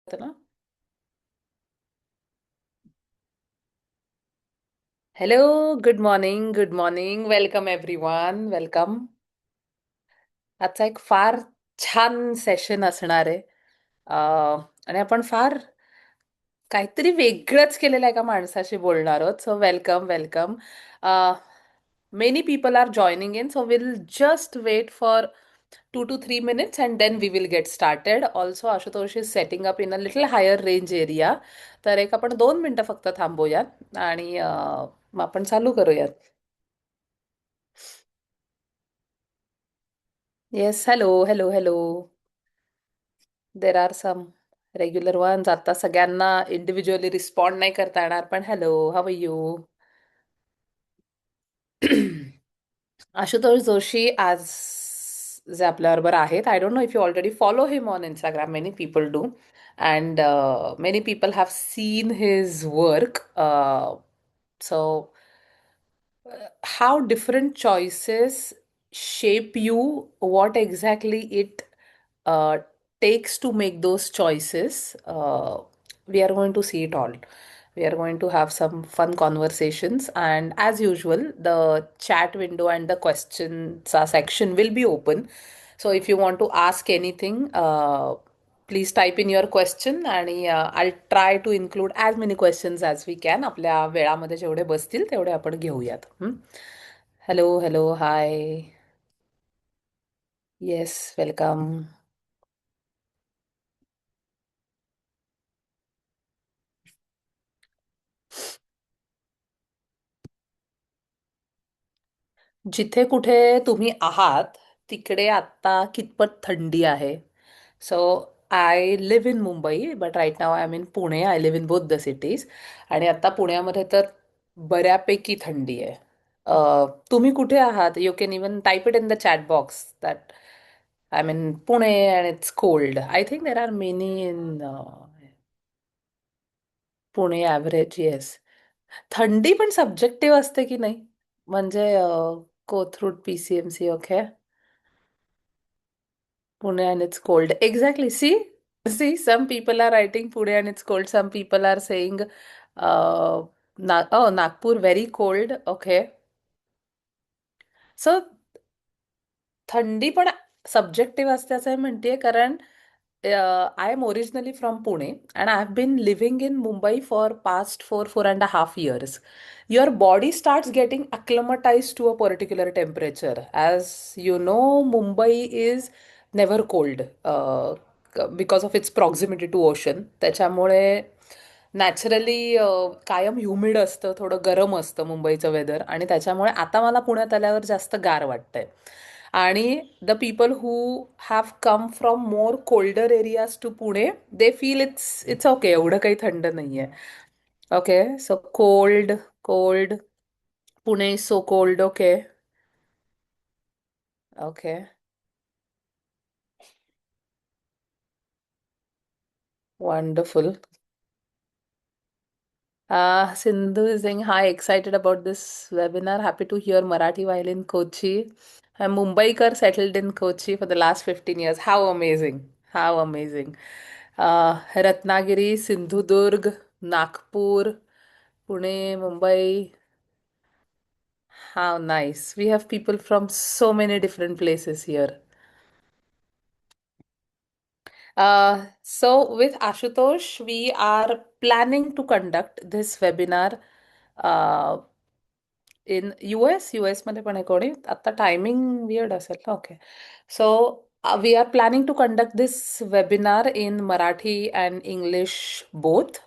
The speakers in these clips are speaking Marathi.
होतं ना. Hello. Good morning. Good morning. Welcome everyone. Welcome. आजचा एक फार छान सेशन असणार आहे. आणि आपण फार काहीतरी वेगळंच केलेलं आहे, एका माणसाशी बोलणार आहोत. So welcome, welcome. Many people are joining in, so will just wait for 2 to 3 minutes and then we will get started. Also, Ashutosh is setting up in a little higher range area. तर एक आपण 2 मिनिटं फक्त थांबूयात आणि मग आपण चालू करूयात. Yes. Hello, hello, hello. There are some regular ones. आता सगळ्यांना इंडिव्हिज्युअली रिस्पॉन्ड नाही करता येणार, पण hello, how are you? Ashutosh Joshi आज जे आपल्याबरोबर आहेत, I don't know if you already follow him on Instagram. Many people do, and many people have seen his work. So, how different choices shape you, what exactly it uh, takes to make those choices. We are going to see it all. We are going to have some fun conversations, and as usual, the chat window and the questions section will be open. So, if you want to ask anything, please type in your question आणि I try to include as many questions as we can. आपल्या वेळामध्ये जेवढे बसतील तेवढे आपण घेऊयात. Hello, hello, hi. Yes, welcome. जिथे कुठे तुम्ही आहात तिकडे आत्ता कितपत थंडी आहे? So I live in Mumbai, but right now I am in Pune. I live in both the cities. आणि आता पुण्यामध्ये तर बऱ्यापैकी थंडी आहे. तुम्ही कुठे आहात? You can even type it in the chat box that I mean Pune and it's cold. I think there are many in Pune average. Yes. थंडी पण सब्जेक्टिव्ह असते की नाही? म्हणजे Kothrud, PCMC. Okay. Pune and it's cold. Exactly. See, some people are writing Pune and it's cold. Some people are saying, Nagpur very cold. Okay. So थंडी पण सब्जेक्टिव्ह असते असं मी म्हणतेय, कारण I am originally from Pune and I have been living in Mumbai for past 4.5 years. Your body starts getting acclimatized to a particular temperature. As you know, Mumbai is never cold because of its proximity to ocean. त्याच्यामुळे नॅचरली कायम ह्युमिड असतं, थोडं गरम असतं मुंबईचं वेदर, आणि त्याच्यामुळे आता मला पुण्यात आल्यावर जास्त गार वाटतंय. आणि the people who have come from more colder areas to Pune, they feel it's it's okay, एवढं काही थंड नाहीये. Okay. So cold, cold. Pune is so cold. Okay. Okay. Wonderful. Sindhu is saying, hi, excited about this webinar. Happy to hear Marathi while in Kochi. I'm Mumbaikar, settled in Kochi for the last 15 years. How amazing! How amazing. Ratnagiri, Sindhudurg, Nagpur, Pune, Mumbai. How nice. We have people from so many different places here. So with Ashutosh, we are planning to conduct this webinar uh, in US मध्ये पण आहे कोणी आता? टायमिंग वियर्ड असेल ना. Okay. So we are planning to conduct this webinar in Marathi and English both.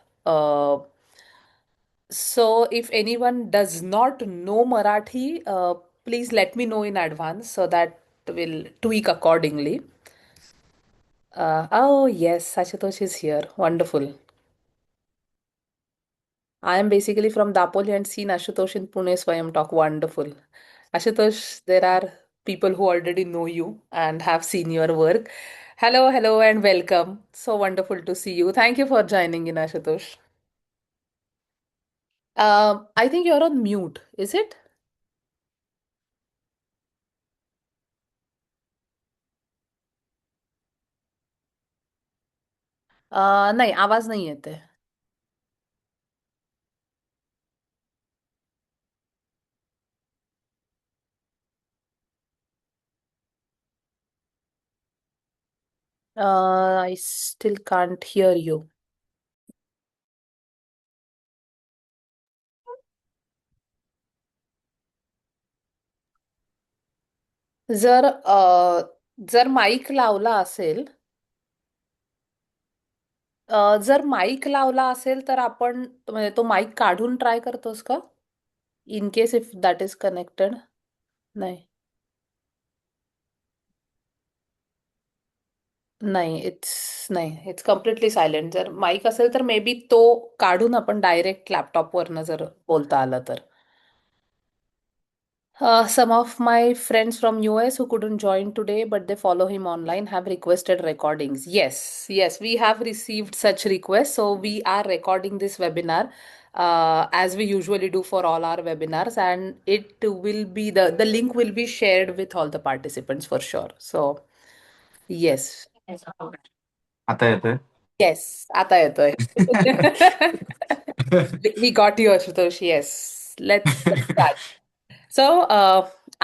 So if any one does not know Marathi, please let me know in advance so that will tweak accordingly. Oh yes, Ashutosh is here. Wonderful. I am basically from Dapoli and seen Ashutosh in Pune Swayam Talk. Wonderful. Ashutosh, there are people who already know you and have seen your work. Hello, hello, and welcome. So wonderful to see you. Thank you for joining in, Ashutosh. I think you're on mute, is it? नाही, आवाज नाही येते. I still can't hear you. जर जर माईक लावला असेल, जर माईक लावला असेल तर आपण म्हणजे तो माईक काढून ट्राय करतोस का? In case if that is connected. नाही. नाही, नाही, इट्स कम्प्लिटली सायलेंट. जर माईक असेल तर मे बी तो काढून आपण डायरेक्ट लॅपटॉपवरनं जर बोलता आलं तर. Some of my friends from US who couldn't join today, but they follow him online, have requested recordings. Yes, yes, we have received such requests. So we are recording this webinar as we usually do for all our webinars, and it will be the link will be shared with all the participants for sure. So yes, आता येतोय. yes, आता येतोय. We got you, Ashutosh. Yes, let's start. So,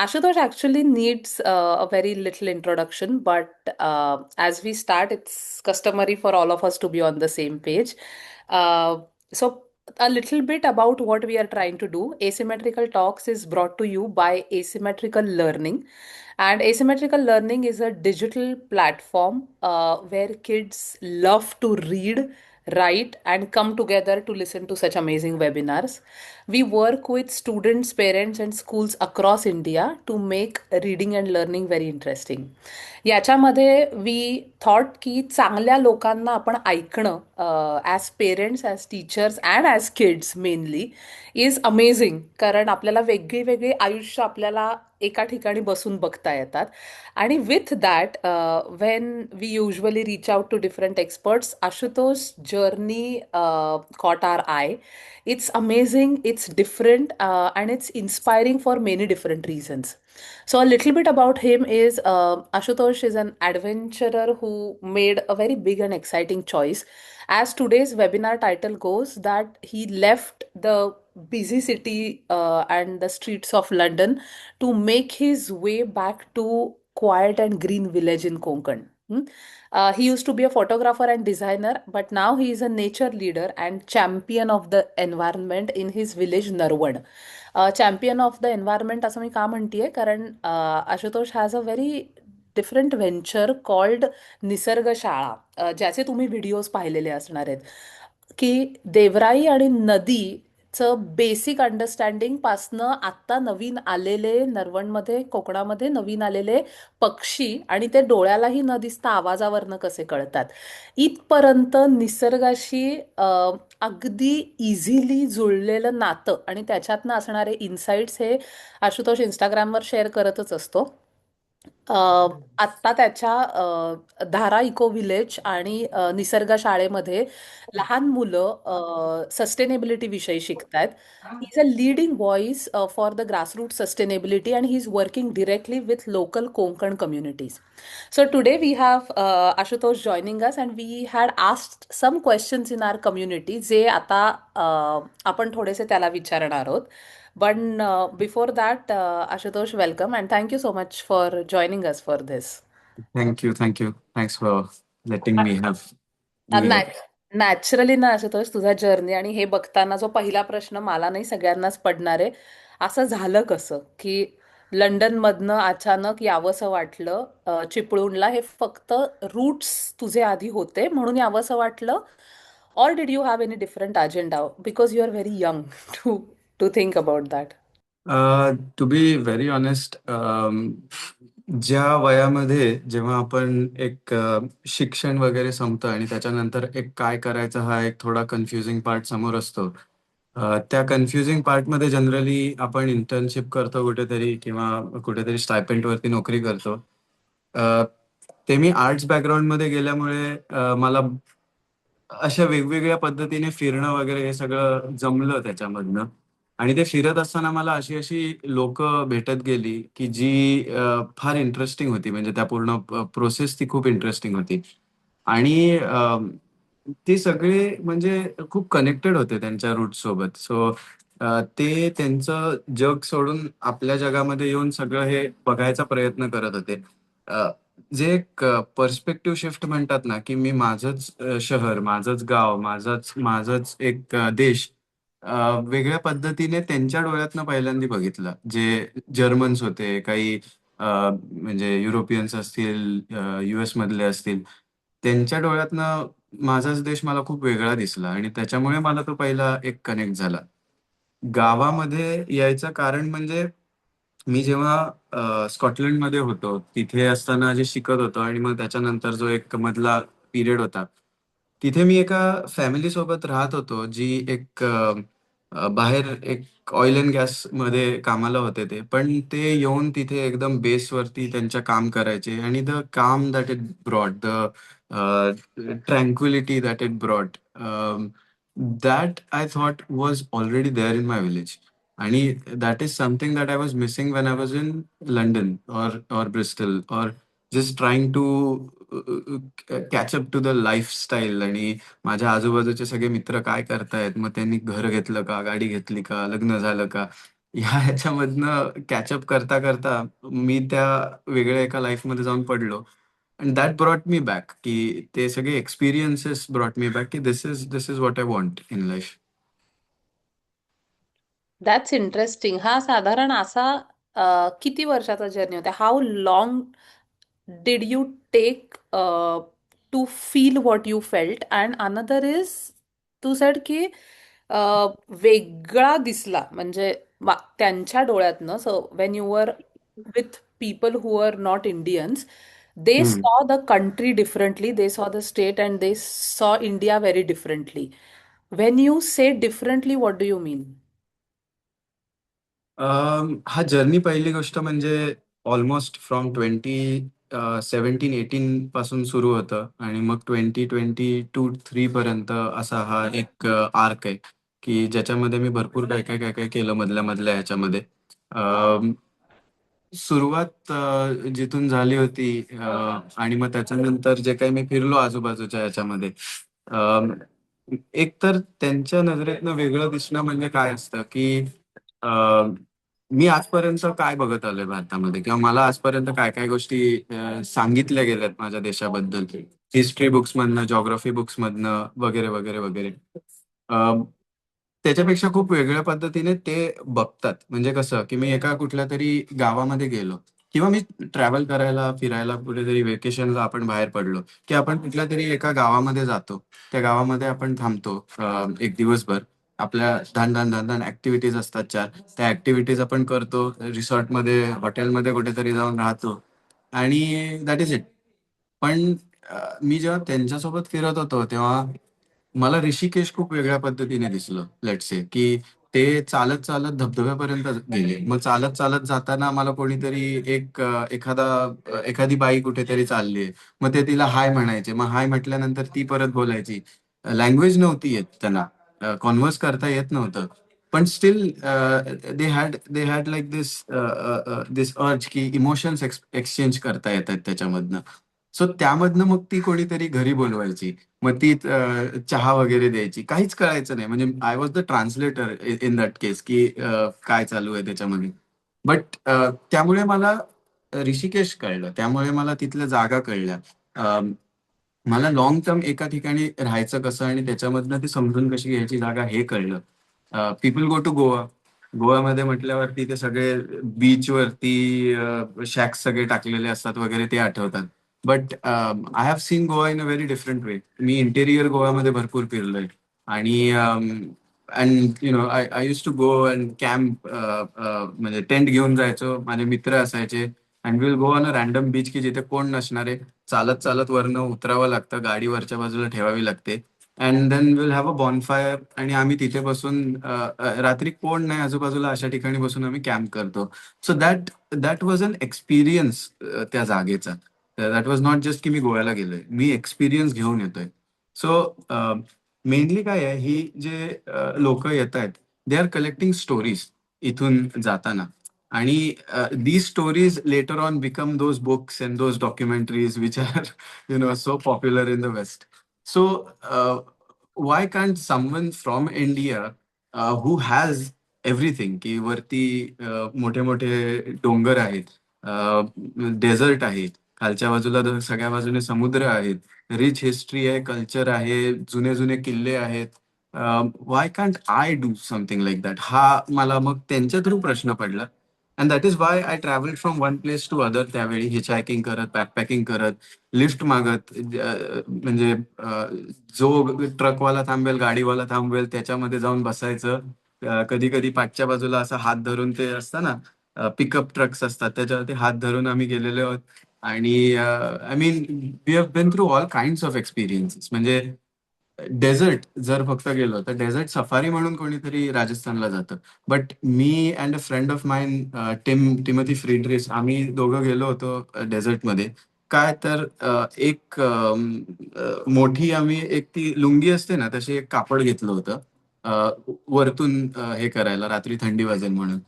Ashutosh actually needs a very little introduction, but as we start, it's customary for all of us to be on the same page. So, a little bit about what we are trying to do. Asymmetrical Talks is brought to you by Asymmetrical Learning. And Asymmetrical Learning is a digital platform where kids love to read, write, and come together to listen to such amazing webinars. We work with students, parents, and schools across India to make reading and learning very interesting. याच्यामध्ये वी थॉट की चांगल्या लोकांना आपण ऐकणं as parents, as teachers and as kids mainly is amazing. कारण आपल्याला वेगळी वेगळी आयुष्य आपल्याला एका ठिकाणी बसून बघता येतात. आणि with that when we usually reach out to different experts, Ashutosh journey caught our eye. It's amazing, it's different, and it's inspiring for many different reasons. So, a little bit about him is Ashutosh is an adventurer who made a very big and exciting choice. As today's webinar title goes, that he left the busy city and the streets of London to make his way back to quiet and green village in Konkan. He used to be a photographer and designer, but now he is a nature leader and champion of the environment in his village Narwad. Champion of the environment असं मी का म्हणतेय, कारण Ashutosh has a very different venture called निसर्ग शाळा, ज्याचे तुम्ही व्हिडिओज पाहिलेले असणार आहेत. की देवराई आणि नदीचं बेसिक अंडरस्टँडिंग पासनं आत्ता नवीन आलेले नरवणमध्ये, कोकणामध्ये नवीन आलेले पक्षी आणि ते डोळ्यालाही न दिसता आवाजावरनं कसे कळतात, इथपर्यंत निसर्गाशी अगदी इझिली जुळलेलं नातं आणि त्याच्यातनं असणारे इन्साइट्स हे आशुतोष इंस्टाग्रामवर शेअर करतच असतो. आत्ता त्याच्या धारा इको विलेज आणि निसर्ग शाळेमध्ये लहान मुलं सस्टेनेबिलिटी विषयी शिकतायत. He is a leading voice for the grassroot sustainability and he is working directly with local Konkan communities. So today we have Ashutosh joining us and we had asked some questions in our community जे आता आपण थोडेसे त्याला विचारणार आहोत. But before that, Ashutosh, welcome and thank you so much for joining us for this. Thank you, thank you. Thanks for letting me have me here. Naturally ना आशुतोष, तुझा जर्नी आणि हे बघताना जो पहिला प्रश्न मला नाही सगळ्यांनाच पडणार आहे, असं झालं कसं की लंडनमधनं अचानक यावंसं वाटलं चिपळूणला? हे फक्त रूट्स तुझे आधी होते म्हणून यावंसं वाटलं, or did you have any different agenda, because you are very young to to think about that. To be very honest, ज्या वयामध्ये जेव्हा आपण एक शिक्षण वगैरे संपतं आणि त्याच्यानंतर एक काय करायचं हा एक थोडा कन्फ्युजिंग पार्ट समोर असतो. त्या कन्फ्युजिंग पार्टमध्ये जनरली आपण इंटर्नशिप करतो कुठेतरी किंवा कुठेतरी स्टायपेंटवरती नोकरी करतो. अ, ते मी आर्ट्स बॅकग्राऊंडमध्ये गेल्यामुळे मला अशा वेगवेगळ्या पद्धतीने फिरणं वगैरे हे सगळं जमलं त्याच्यामधनं. आणि ते फिरत असताना मला अशी अशी लोक भेटत गेली की जी फार इंटरेस्टिंग होती. म्हणजे त्या पूर्ण प्रोसेस ती खूप इंटरेस्टिंग होती. आणि ते सगळे म्हणजे खूप कनेक्टेड होते त्यांच्या रूट्स सोबत. सो ते त्यांचं जग सोडून आपल्या जगामध्ये येऊन सगळं हे बघायचा प्रयत्न करत होते. अ, जे एक पर्स्पेक्टिव्ह शिफ्ट म्हणतात ना, की मी माझंच शहर, माझंच गाव, माझाच माझाच एक देश वेगळ्या पद्धतीने त्यांच्या डोळ्यातनं पहिल्यांदा बघितलं. जे जर्मन्स होते, काही म्हणजे युरोपियन्स असतील, यूएस मधले असतील, त्यांच्या डोळ्यातनं माझाच देश मला खूप वेगळा दिसला आणि त्याच्यामुळे मला तो पहिला एक कनेक्ट झाला. गावामध्ये यायचं कारण म्हणजे मी जेव्हा स्कॉटलंडमध्ये होतो, तिथे असताना जे शिकत होतो आणि मग त्याच्यानंतर जो एक मधला पिरियड होता, तिथे मी एका फॅमिलीसोबत राहत होतो, जी एक बाहेर एक ऑइल एंड गॅसमध्ये कामाला होते ते. पण ते येऊन तिथे एकदम बेसवरती त्यांच्या काम करायचे आणि द काम that it brought, tranquillity that it brought, that I thought was already there in my village. आणि that is something that I was missing when I was in London or Bristol or just trying to catch up to the lifestyle. आणि माझ्या आजूबाजूचे सगळे मित्र काय करतायत, मग त्यांनी घर घेतलं का, गाडी घेतली का, लग्न झालं का, ह्याच्यामधनं कॅचअप करता करता मी त्या वेगळ्या एका लाईफमध्ये जाऊन पडलो. And that brought me back, की ते सगळे एक्सपिरियन्सेस ब्रॉट मी बॅक, की this is what I want in life. That's interesting. हा साधारण असा किती वर्षाचा जर्नी होता? How long did you take to feel what you felt? And another is, तू said की वेगळा दिसला म्हणजे त्यांच्या डोळ्यातनं. So when you were with people who are not Indians, they saw the country differently, they saw the state, and they saw India very differently. When you say differently, what do you mean? हा जर्नी पहिली गोष्ट म्हणजे ऑलमोस्ट फ्रॉम 2017-18 पासून सुरू होतं आणि मग 2022-3 पर्यंत असा हा एक आर्क आहे, की ज्याच्यामध्ये मी भरपूर काय केलं मधल्या ह्याच्यामध्ये. सुरुवात जिथून झाली होती आणि मग त्याच्यानंतर जे काही मी फिरलो आजूबाजूच्या ह्याच्यामध्ये, अं, एक तर त्यांच्या नजरेतनं वेगळं दिसणं म्हणजे काय असतं, की मी आजपर्यंत काय बघत आलोय भारतामध्ये किंवा मला आजपर्यंत काय गोष्टी सांगितल्या गेल्यात माझ्या देशाबद्दल, हिस्ट्री बुक्स मधनं, जॉग्राफी बुक्स मधनं, वगैरे वगैरे वगैरे. अं, त्याच्यापेक्षा खूप वेगळ्या पद्धतीने ते बघतात. म्हणजे कसं, की मी एका कुठल्या तरी गावामध्ये गेलो किंवा मी ट्रॅव्हल करायला, फिरायला कुठेतरी वेकेशनला आपण बाहेर पडलो, की आपण कुठल्या तरी एका गावामध्ये जातो. त्या गावामध्ये आपण थांबतो एक दिवसभर. आपल्या धान ऍक्टिव्हिटीज असतात 4. त्या ऍक्टिव्हिटीज आपण करतो. रिसॉर्टमध्ये, हॉटेलमध्ये कुठेतरी जाऊन राहतो आणि दॅट इज इट. पण मी जेव्हा त्यांच्यासोबत फिरत होतो, तेव्हा मला ऋषिकेश खूप वेगळ्या पद्धतीने दिसलं. लेट्स से, की ते चालत धबधब्यापर्यंत गेले. मग चालत जाताना मला कोणीतरी एखादी बाई कुठेतरी चालली. मग ते तिला हाय म्हणायचे. मग हाय म्हटल्यानंतर ती परत बोलायची. लँग्वेज नव्हती येत त्यांना. कॉन्व्हर्स करता येत नव्हतं. पण still they had like this urge, की इमोशन्स एक्सचेंज करता येतात त्याच्यामधनं. सो त्यामधनं मग ती कोणीतरी घरी बोलवायची. मग ती चहा वगैरे द्यायची. काहीच कळायचं नाही. म्हणजे I was the translator in that case, की काय चालू आहे त्याच्यामध्ये. बट त्यामुळे मला ऋषिकेश कळलं. त्यामुळे मला तिथल्या जागा कळल्या. मला लाँग टर्म एका ठिकाणी राहायचं कसं आणि त्याच्यामधनं ती समजून कशी घ्यायची जागा हे कळलं. People go to Goa. गोव्यामध्ये म्हटल्यावरती ते सगळे बीचवरती शॅक्स सगळे टाकलेले असतात वगैरे ते आठवतात. But I have seen Goa in a very different way. मी इंटेरियर गोव्यामध्ये भरपूर फिरलोय आणि and you know I I use to go and camp, म्हणजे टेंट घेऊन जायचो. माझे मित्र असायचे and will go on a random beach, की जिथे कोण नसणार आहे. चालत वरनं उतरावं लागतं, गाडी वरच्या बाजूला ठेवावी लागते and then will have a bonfire आणि आम्ही तिथे बसून रात्री कोण नाही आजूबाजूला अशा ठिकाणी बसून आम्ही कॅम्प करतो. So that that was an experience त्या जागेचा. दॅट वॉज नॉट जस्ट की मी गोव्याला गेलोय, मी एक्सपिरियन्स घेऊन येतोय. सो मेनली काय आहे, ही जे लोक येत आहेत, दे आर कलेक्टिंग स्टोरीज इथून जाताना. आणि these stories later on become those books and those documentaries which are so popular in the West. So Y can't someone from India who has everything, की वरती मोठे मोठे डोंगर आहेत, डेझर्ट आहेत, खालच्या बाजूला सगळ्या बाजूने समुद्र आहेत, रिच हिस्ट्री आहे, कल्चर आहे, जुने जुने किल्ले आहेत. Why can't I do something like that? हा मला मग त्यांच्या थ्रू प्रश्न पडला. And that is why I travel from one place to other, त्यावेळी हिचहायकिंग करत, बॅकपॅकिंग करत, लिफ्ट मागत, म्हणजे जो ट्रकवाला थांबेल, गाडीवाला थांबवेल, त्याच्यामध्ये जाऊन बसायचं. कधी कधी पाठच्या बाजूला असा हात धरून, ते असतं ना पिकअप ट्रक्स असतात, त्याच्यावरती हात धरून आम्ही गेलेलो आहोत. आणि I mean we have been through all kind of experiences. म्हणजे डेझर्ट जर फक्त गेलो तर डेझर्ट सफारी म्हणून कोणीतरी राजस्थानला जातं. But me and a friend of mine, Timothy फ्रिडरिस, आम्ही दोघं गेलो होतो डेझर्टमध्ये. काय तर मोठी आम्ही एक ती लुंगी असते ना, तशी एक कापड घेतलं होतं वरतून हे करायला, रात्री थंडी वाजेल म्हणून.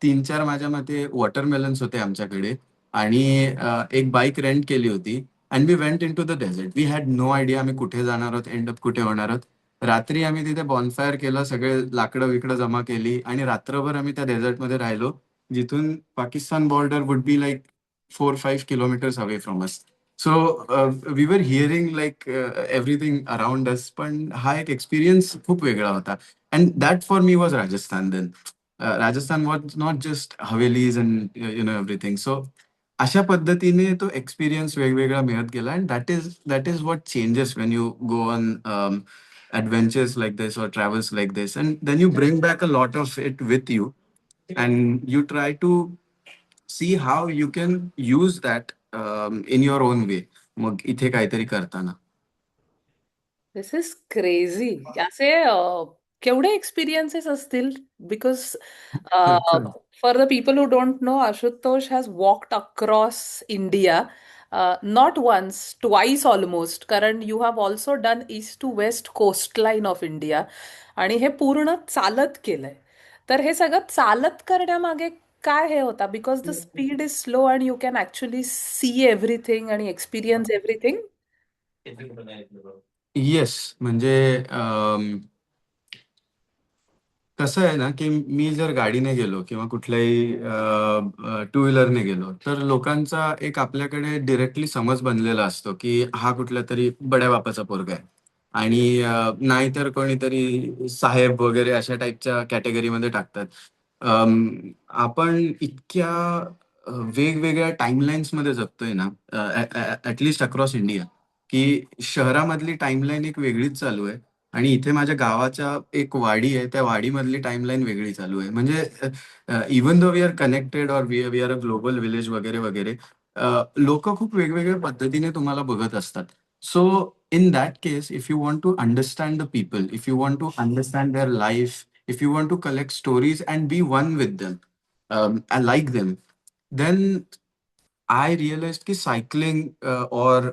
3-4 माझ्या मते वॉटरमेलन्स होते आमच्याकडे, आणि एक बाईक रेंट केली होती. And we went into the desert. We had no idea आम्ही कुठे जाणार आहोत, एंड अप कुठे होणार आहोत. रात्री आम्ही तिथे बॉनफायर केलं, सगळे लाकडं विकडं जमा केली, आणि रात्रभर आम्ही त्या डेझर्टमध्ये राहिलो, जिथून Pakistan border would be like 4-5 kilometres away from us. So we were hearing like everything around us. पण हा एक एक्सपिरियन्स खूप वेगळा होता. And that for me was Rajasthan then. Rajasthan was not just havelis and everything. So अशा पद्धतीने तो एक्सपिरियन्स वेगवेगळा मिळत गेला. And that is what changes when you go on adventures like this or travels like this, and then you bring back a lot of it with you, and you try to see how you can use that in your own way, मग इथे काहीतरी करताना. This is crazy. असे केवढे एक्सपिरियन्सेस असतील? Because for the people who don't know, Ashutosh has walked across India, not once, twice almost, कारण you have also done east to west coast line of India, आणि हे पूर्ण चालत केलंय. तर हे सगळं चालत करण्यामागे काय हे होता? Because the speed is slow and you can actually see everything आणि एक्सपिरियन्स एव्हरीथिंग. येस, म्हणजे कसं आहे ना, की मी जर गाडीने गेलो किंवा कुठल्याही टू व्हीलरने गेलो, तर लोकांचा एक आपल्याकडे डिरेक्टली समज बनलेला असतो, की हा कुठल्या तरी बड्या बापाचा पोरगा आहे. आणि नाहीतर कोणीतरी साहेब वगैरे अशा टाईपच्या कॅटेगरीमध्ये टाकतात. आपण इतक्या वेगवेगळ्या टाइमलाईन्समध्ये जगतोय ना, ऍटलिस्ट अक्रॉस इंडिया, की शहरामधली टाइमलाईन एक वेगळीच चालू आहे, आणि इथे माझ्या गावाच्या एक वाडी आहे, त्या वाडीमधली टाइमलाईन वेगळी चालू आहे. म्हणजे even though we are connected, or we are a global village वगैरे वगैरे, लोक खूप वेगवेगळ्या पद्धतीने तुम्हाला बघत असतात. So in that case, if you want to understand the people, if you want to understand their life, if you want to collect stories and be one with them, like them, then I realized कि cycling or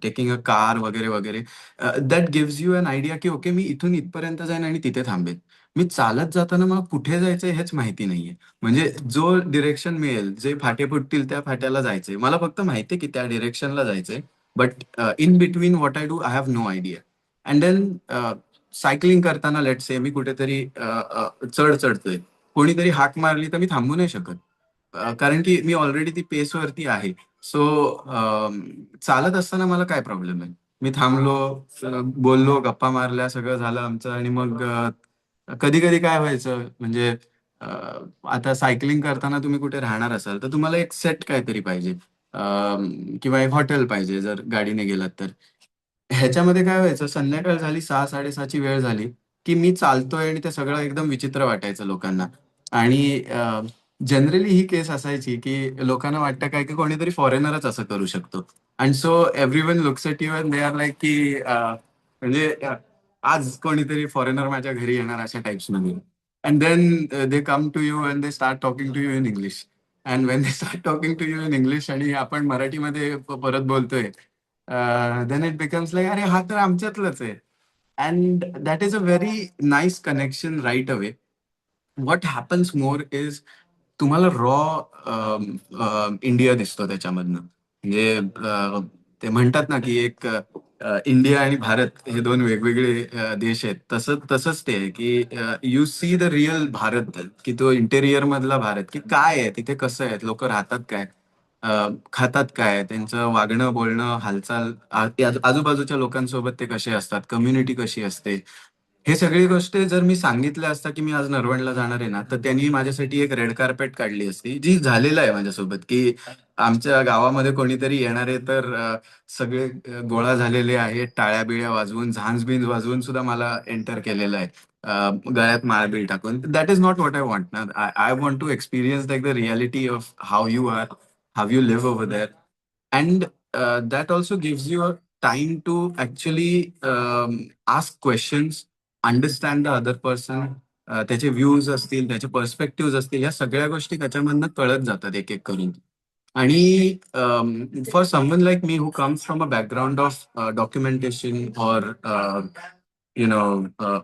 taking a car वगैरे वगैरे, that gives you an idea की ओके, मी इथून इथपर्यंत जाईन आणि तिथे थांबेन. मी चालत जाताना मला कुठे जायचंय हेच माहिती नाहीये. म्हणजे जो डिरेक्शन मिळेल, जे फाटे फुटतील त्या फाट्याला जायचंय, मला फक्त माहितीये की त्या डिरेक्शनला जायचंय. But in between what I do, I have no idea. And then cycling करताना लेट्स से मी कुठेतरी चढ चढतोय, कोणीतरी हाक मारली तर मी थांबू नाही शकत. कारण की मी ऑलरेडी ती पेसवरती आहे. सो चालत असताना मला काय प्रॉब्लेम आहे? मी थांबलो, बोललो, गप्पा मारल्या, सगळं झालं आमचं, आणि मग कधी कधी काय व्हायचं, म्हणजे अ, आता सायकलिंग करताना तुम्ही कुठे राहणार असाल तर तुम्हाला एक सेट काहीतरी पाहिजे, किंवा एक हॉटेल पाहिजे जर गाडीने गेलात तर. ह्याच्यामध्ये काय व्हायचं, संध्याकाळ झाली, 6-6:30ची वेळ झाली, की मी चालतोय, आणि ते सगळं एकदम विचित्र वाटायचं लोकांना. आणि जनरली ही केस असायची, की लोकांना वाटतं काय, की कोणीतरी फॉरेनरच असं करू शकतो. And so everyone looks at you and they are like की म्हणजे आज कोणीतरी फॉरेनर माझ्या घरी येणार, अशा टाइप्समध्ये. And then they come to you and they start talking to you in English. And when they start talking to you in English, आणि आपण मराठीमध्ये परत बोलतोय, देन इट बिकम्स लाईक, अरे हा तर आमच्यातलंच आहे. And that is a very nice connection right away. What happens more is, तुम्हाला रॉ इंडिया दिसतो त्याच्यामधनं. म्हणजे ते म्हणतात ना की एक इंडिया आणि भारत हे दोन वेगवेगळे देश आहेत. तसंच ते आहे की you see the real Bharat, की तो इंटेरियर मधला भारत, की काय आहे तिथे, कसं आहे, लोक राहतात काय, खातात काय, त्यांचं वागणं बोलणं हालचाल, आजूबाजूच्या लोकांसोबत ते कसे असतात, कम्युनिटी कशी असते. हे सगळी गोष्टी जर मी सांगितल्या असता की मी आज नरवणला जाणार आहे ना, तर त्यांनी माझ्यासाठी एक रेड कार्पेट काढली असती, जी झालेलं आहे माझ्यासोबत, की आमच्या गावामध्ये कोणीतरी येणार आहे तर सगळे गोळा झालेले आहेत, टाळ्या बिळ्या वाजवून, झांज बिंज वाजवून सुद्धा मला एंटर केलेलं आहे, गळ्यात माळबिल टाकून. That is not what I want ना. I want to experience like the reality of how you are, how you live over there. And that also gives you a time to actually ask questions, understand the other person. त्याचे व्ह्यूज असतील, त्याचे पर्स्पेक्टिव्ह असतील, या सगळ्या गोष्टी त्याच्यामधनं कळत जातात एक एक करून. आणि for someone like me who comes from a background of documentation or you know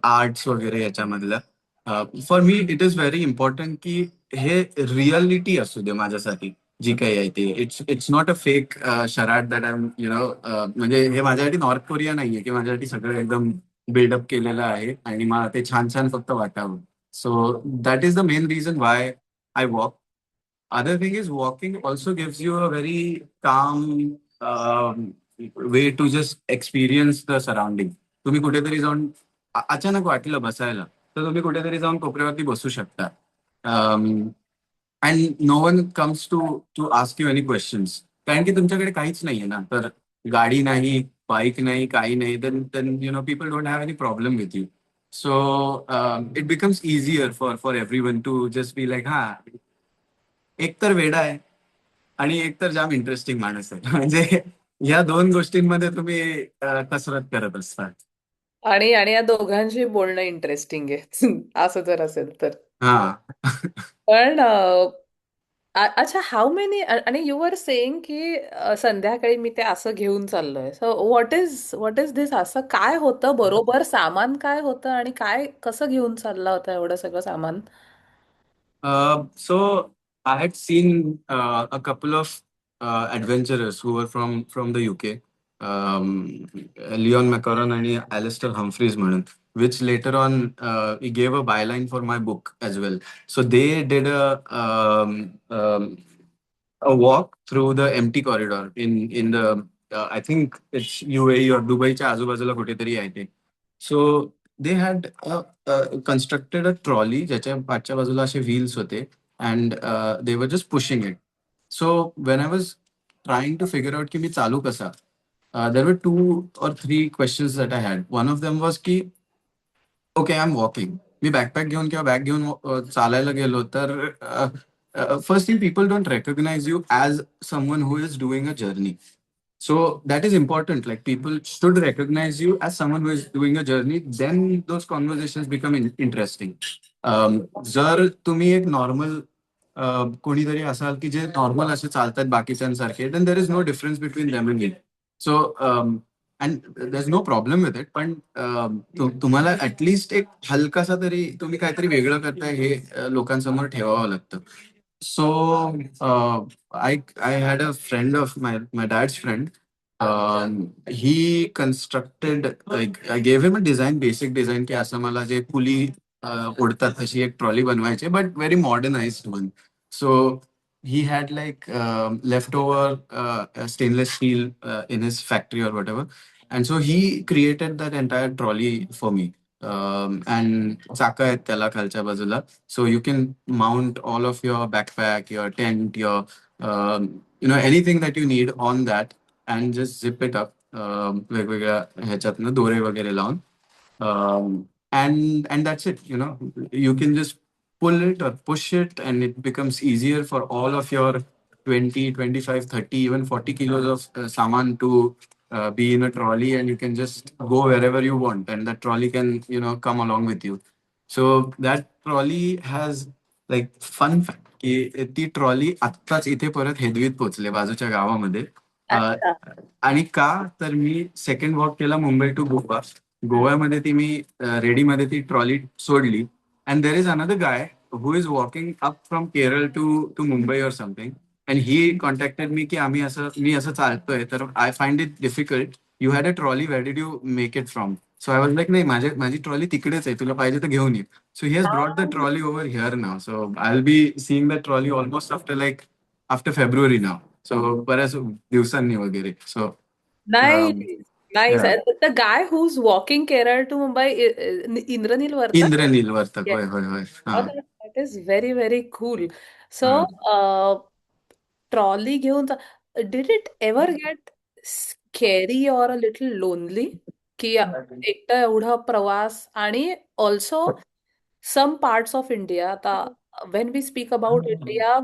arts वगैरे याच्यामधलं, for me it is very important की हे रिअलिटी असू दे माझ्यासाठी, जी काही आहे ते. It's not a fake charade that I am म्हणजे हे माझ्यासाठी नॉर्थ कोरिया नाहीये की माझ्यासाठी सगळं एकदम बिल्डअप केलेलं आहे आणि मला ते छान छान फक्त वाटावं. So that is the main reason why I walk. Other thing is walking also gives you a very calm way to just experience the surrounding. तुम्ही कुठेतरी जाऊन अचानक वाटलं बसायला, तर तुम्ही कुठेतरी जाऊन कोपऱ्यावरती बसू शकता. And no one comes to to ask you any questions. कारण की तुमच्याकडे काहीच नाहीये ना, तर गाडी नाही, बाईक नाही, काही नाही, then then people don't have any problem with you. So it becomes easier for for everyone to just be like, हा, एक तर वेडा आहे आणि एक तर जाम इंटरेस्टिंग माणूस आहे. म्हणजे या दोन गोष्टींमध्ये तुम्ही कसरत करत असता. आणि आणि या दोघांशी बोलणं इंटरेस्टिंग आहे असं जर असेल तर. हा. पण अच्छा, हाऊ मेनी, आणि यू आर सेइंग की संध्याकाळी मी ते असं घेऊन चाललोय, सो व्हॉट इज दिस, असं काय होतं बरोबर, सामान काय होतं आणि काय कसं घेऊन चालला होता एवढं सगळं सामान? So I had seen a couple of adventurers who were from the UK, Leon Macaron and Alistair Humphreys म्हणून, which later on he gave a byline for my book as well. So they did a walk through the empty corridor in the I think it's UAE or दुबईच्या आजूबाजूला कुठेतरी आहे ते. So they had constructed a trolley ज्याच्या पाठच्या बाजूला असे व्हील्स होते, and they were just pushing it. So when I was trying to figure out की मी चालू कसा, there were 2 or 3 questions that I had. One of them was की ओके, आय एम वॉकिंग. मी बॅकपॅक घेऊन किंवा बॅग घेऊन चालायला गेलो तर first thing, people don't recognise you as someone who is doing a journey. So that is important. Like people should recognize you as someone who is doing a journey. Then those conversations become interesting. जर तुम्ही एक नॉर्मल कोणीतरी असाल की जे नॉर्मल असे चालतात बाकीच्यांसारखे, then there is no difference between them and you. So and there's no problem with it. पण तुम्हाला ऍटलिस्ट एक हलकासा तरी तुम्ही काहीतरी वेगळं करताय हे लोकांसमोर ठेवावं लागतं. So I had a friend of my dad's friend. He constructed, like, I gave him a design, basic design, की असं मला जे पुली उडतात तशी एक ट्रॉली बनवायची, but very modernized one. So he had like leftover stainless steel in his factory or whatever. And so he created that entire trolley for me. And चाका आहेत त्याला खालच्या बाजूला. So you can mount all of your backpack, your tent, your anything that you need on that, and just zip it up वेगवेगळ्या ह्याच्यातनं दोरे वगैरे लावून. And that's it. You can just pull it or push it, and it becomes easier for all of your 20, 25, 30, even 40 kilos of saman to be in a trolley, and you can just go wherever you want, and that trolley can come along with you. So that trolley has, like, fun fact की ती ट्रॉली आत्ताच इथे परत हेदवीत पोहोचले बाजूच्या गावामध्ये. अ, अच्छा. आणि का तर मी सेकंड वॉक केला मुंबई टू गोवा. गोव्यामध्ये ती मी रेडीमध्ये ती ट्रॉली सोडली, and there is another guy who is walking up from Kerala to to Mumbai or something. And he contacted me की मी असं चालतोय तर I find it difficult. You had a trolley, where did you make it from? So I was like, नाही माझी ट्रॉली तिकडेच आहे, तुला पाहिजे तर घेऊन ये. So he has brought the trolley over here now. So I will be seeing the trolley almost after February now. So बऱ्याच दिवसांनी वगैरे. So Nice. Nice. And the guy who's walking Kerala to Mumbai, Indranil Vartak? Indranil Vartak. Yes. होय होय होय. Oh, हा. that is very, very cool. हा. So, trolley घेऊन did it ever get scary or a little lonely? की एकटा एवढा प्रवास आणि also some parts of India, आता when we speak about India,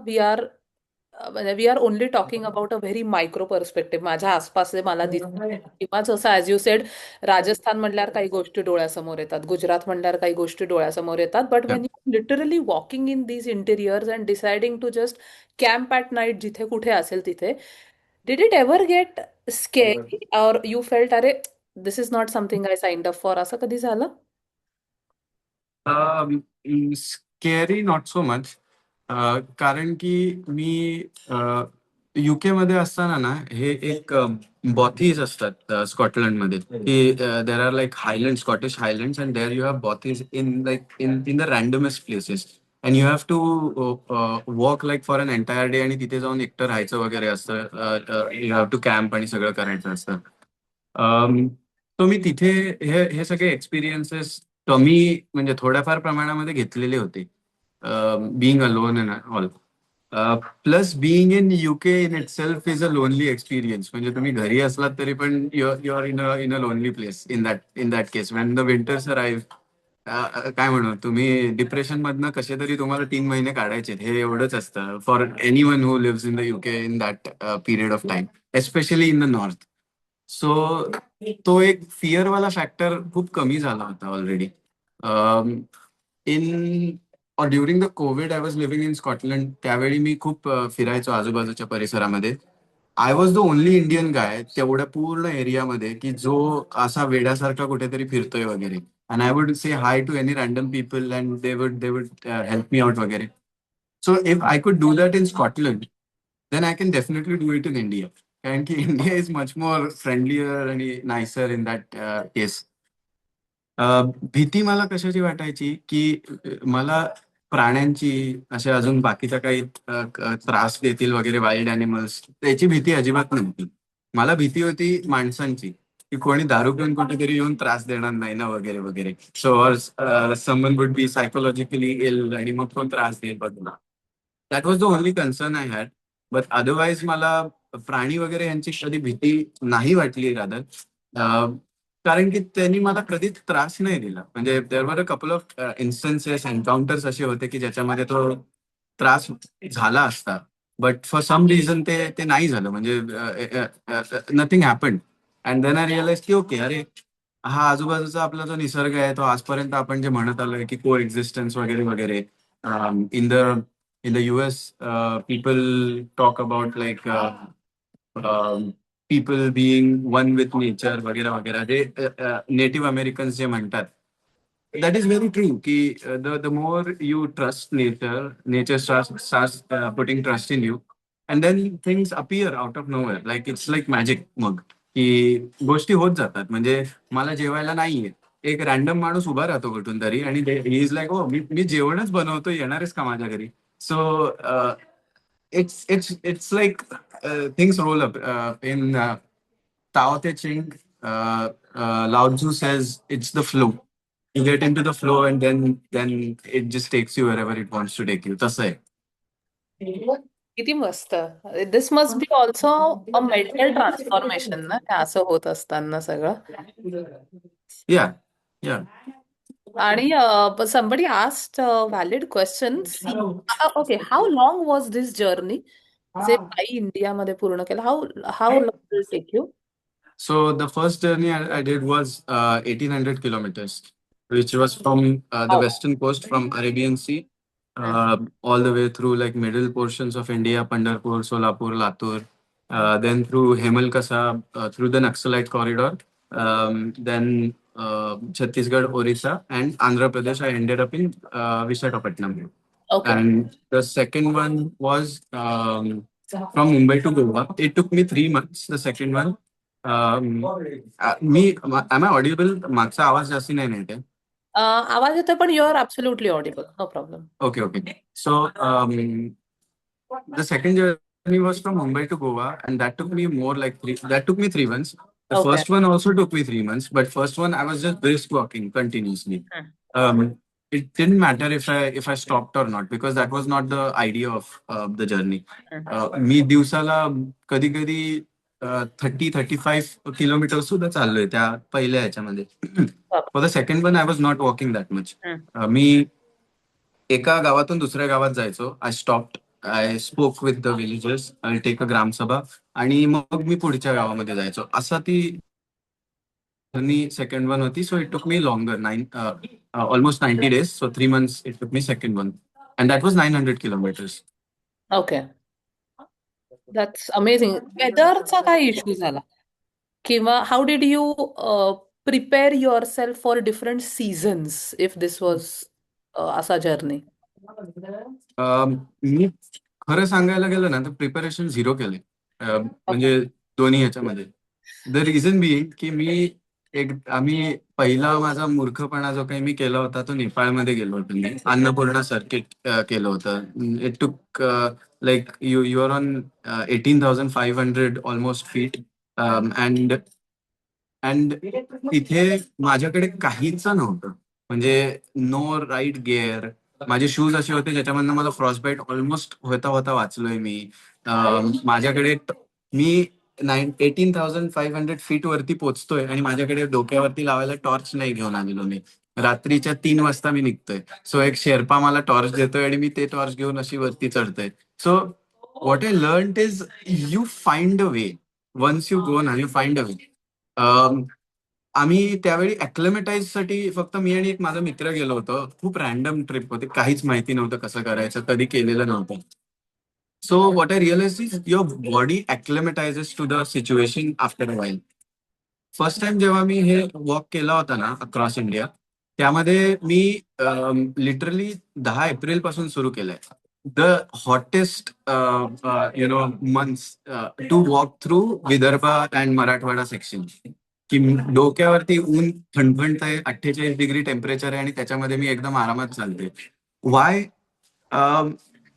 म्हणजे we are only talking about a very micro perspective. माझ्या आसपास जे मला दिसत किंवा जसं ॲज यू सेड, राजस्थान म्हणल्यावर काही गोष्टी डोळ्यासमोर येतात, गुजरात म्हणल्यावर काही गोष्टी डोळ्यासमोर येतात. But Yeah. When you literally walking in these interiors and deciding to just camp at night जिथे कुठे असेल तिथे, did it ever get scary or you felt अरे this is not something I signed up for, असं कधी झालं? Scary not so much. कारण की मी युके मध्ये असताना ना, हे एक बॉथीज असतात स्कॉटलंडमध्ये, की there are like highland, Scottish highlands, and there you have bothies in the randomest places. And you have to walk like for an entire day, आणि तिथे जाऊन एकटं राहायचं वगैरे असतं. यू हॅव टू कॅम्प आणि सगळं करायचं असतं. तो मी तिथे हे सगळे एक्सपिरियन्सेस कमी, म्हणजे थोड्याफार प्रमाणामध्ये घेतलेले होते. Being alone and all. Plus being in UK in it self is a lonely experience. म्हणजे तुम्ही घरी असलात तरी पण you are in a lonely place in that case Wien the winters arrive. काय म्हणू, तुम्ही डिप्रेशन मधनं कसे तरी तुम्हाला 3 महिने काढायचे, हे एवढंच असतं for anyone who lives in the UK in that period of time, especially in the north. So तो एक फिअरवाला फॅक्टर खूप कमी झाला होता already. In during the covid I was living in Scotland. त्यावेळी मी खूप फिरायचो आजूबाजूच्या परिसरामध्ये. I was the only Indian guy तेवढ्या पूर्ण एरियामध्ये की जो असा वेड्यासारखा कुठेतरी फिरतोय वगैरे. And I would say hi to any random people and they would help me out वगैरे. So if I could do that in Scotland, then I can definitely do it in India. कारण की India is much more friendlier आणि नायसर इन दॅट केस. भीती मला कशाची वाटायची की मला प्राण्यांची, असे अजून बाकीच्या काही त्रास देतील वगैरे, वाईल्ड अॅनिमल्स, त्याची भीती अजिबात नव्हती. मला भीती होती माणसांची, की कोणी दारू पिऊन कुठेतरी येऊन त्रास देणार नाही ना वगैरे वगैरे. So someone would be psychologically ill आणि मग कोण त्रास देईल बघा. That was the only concern I had. But otherwise मला प्राणी वगैरे यांची कधी भीती नाही वाटली रादर. कारण की त्यांनी मला कधीच त्रास नाही दिला. म्हणजे there were a couple of instances, एन्काउंटर्स असे होते की ज्याच्यामध्ये तो त्रास झाला असता. बट फॉर सम रिझन ते ते नाही झालं. म्हणजे nothing happened. And then I realise की ओके, अरे हा आजूबाजूचा आपला जो निसर्ग आहे तो आजपर्यंत आपण जे म्हणत आलोय की को एक्झिस्टन्स वगैरे वगैरे. In the in the US, people talk about like people being one with nature वगैरे वगैरे, जे नेटिव्ह अमेरिकन्स जे म्हणतात. दॅट इज व्हेरी ट्रू की the more you trust nature starts putting trust in you. And then things appear out of nowhere, like it's like magic. मग की गोष्टी होत जातात. म्हणजे मला जेवायला नाहीये, एक रॅन्डम माणूस उभा राहतो कुठून तरी आणि ही इज लाईक, हो मी जेवणच बनवतो, येणारच का माझ्या घरी? So it's like things roll up. In Tao Te Ching, Lao Tzu says it's the flow. You get into the flow, and then it just takes you wherever it wants to take you. तसं आहे. किती मस्त. This must be also a mental transformation ना, ते असं होत असताना सगळं. Yeah, yeah. आणि somebody asked a valid question. See, okay, how long was this journey? जे पायी इंडियामध्ये पूर्ण केलं. How long will it take you? So the first journey I did was 1800 kilometers, which was from the Wow. western coast, from Arabian Sea, all the way through like middle portions of India, Pandharpur, Solapur, Latur, then through Hemalkasa, through the Naxalite corridor, then Chhattisgarh, Orissa, and Andhra Pradesh. I ended up in Visakhapatnam. Okay. And the second one was from Mumbai to Goa. It took me 3 months. The second one, मी आय ऑडिबल? मागचा आवाज जास्ती नाही नाही. आवाज येतोय पण you're absolutely audible. No problem. Okay, okay. So, the second journey was from Mumbai to Goa, and that took me more like three. That took me 3 months. The okay. first one also took me 3 months, but first one I was just brisk walking continuously. Um, it didn't matter if I stopped or not, because that was not the idea of the journey. मी दिवसाला कधी कधी 30-35 किलोमीटर सुद्धा चाललोय त्या पहिल्या ह्याच्यामध्ये. For the second one I was not walking that much. मी एका गावातून दुसऱ्या गावात जायचो. I stopped, I spoke with the villagers, I take a gram sabha, आणि मग मी पुढच्या गावामध्ये जायचो. असा ती सेकंड वन होती. So it took me longer, almost 90 days. So 3 months it took me second one, and that was 900 kilometers. Okay. That's amazing. वेदरचा काय इश्यू झाला? किंवा how did you prepare your self for different seasons if this was असा जर्नी? मी खरं सांगायला गेलं ना, तर प्रिपरेशन झिरो केले. ओके. म्हणजे दोन्ही ह्याच्यामध्ये. द रिझन बिईंग की आम्ही पहिला माझा मूर्खपणा जो काही मी केला होता तो नेपाळमध्ये गेलो होतो. मी अन्नपूर्णा सर्किट केलं होतं. It took like you are on 18,500 almost feet, and and तिथे माझ्याकडे काहीच नव्हतं. म्हणजे नो राईट गिअर. माझे शूज असे होते ज्याच्यामधनं मला फ्रॉस्ट बाईट ऑलमोस्ट होता होता वाचलोय मी. माझ्याकडे मी 18,500 फीट वरती पोहोचतोय आणि माझ्याकडे डोक्यावरती लावायला टॉर्च नाही घेऊन आलेलो मी. रात्रीच्या 3 वाजता मी निघतोय. सो एक शेर्पा मला टॉर्च देतोय आणि मी ते टॉर्च घेऊन अशी वरती चढतोय. So what I learn is, you find a way. Once you go ना, यू फाइंड अ वे. आम्ही त्यावेळी अक्लेमेटाईज साठी फक्त मी आणि एक माझा मित्र गेलो होतो. खूप रॅन्डम ट्रिप होती, काहीच माहिती नव्हतं कसं करायचं, कधी केलेलं नव्हतं. So what I realise is your body acclimatises to the situation after a while. First time जेव्हा मी हे वॉक केला होता ना अक्रॉस इंडिया, त्यामध्ये मी लिटरली 10 एप्रिल पासून सुरू केलंय. The hottest months to walk through Vidarbha and Marathwada section. की डोक्यावरती ऊन थंडथंडतंय, 48 डिग्री टेम्परेचर आहे, आणि त्याच्यामध्ये मी एकदम आरामात चालते. Why?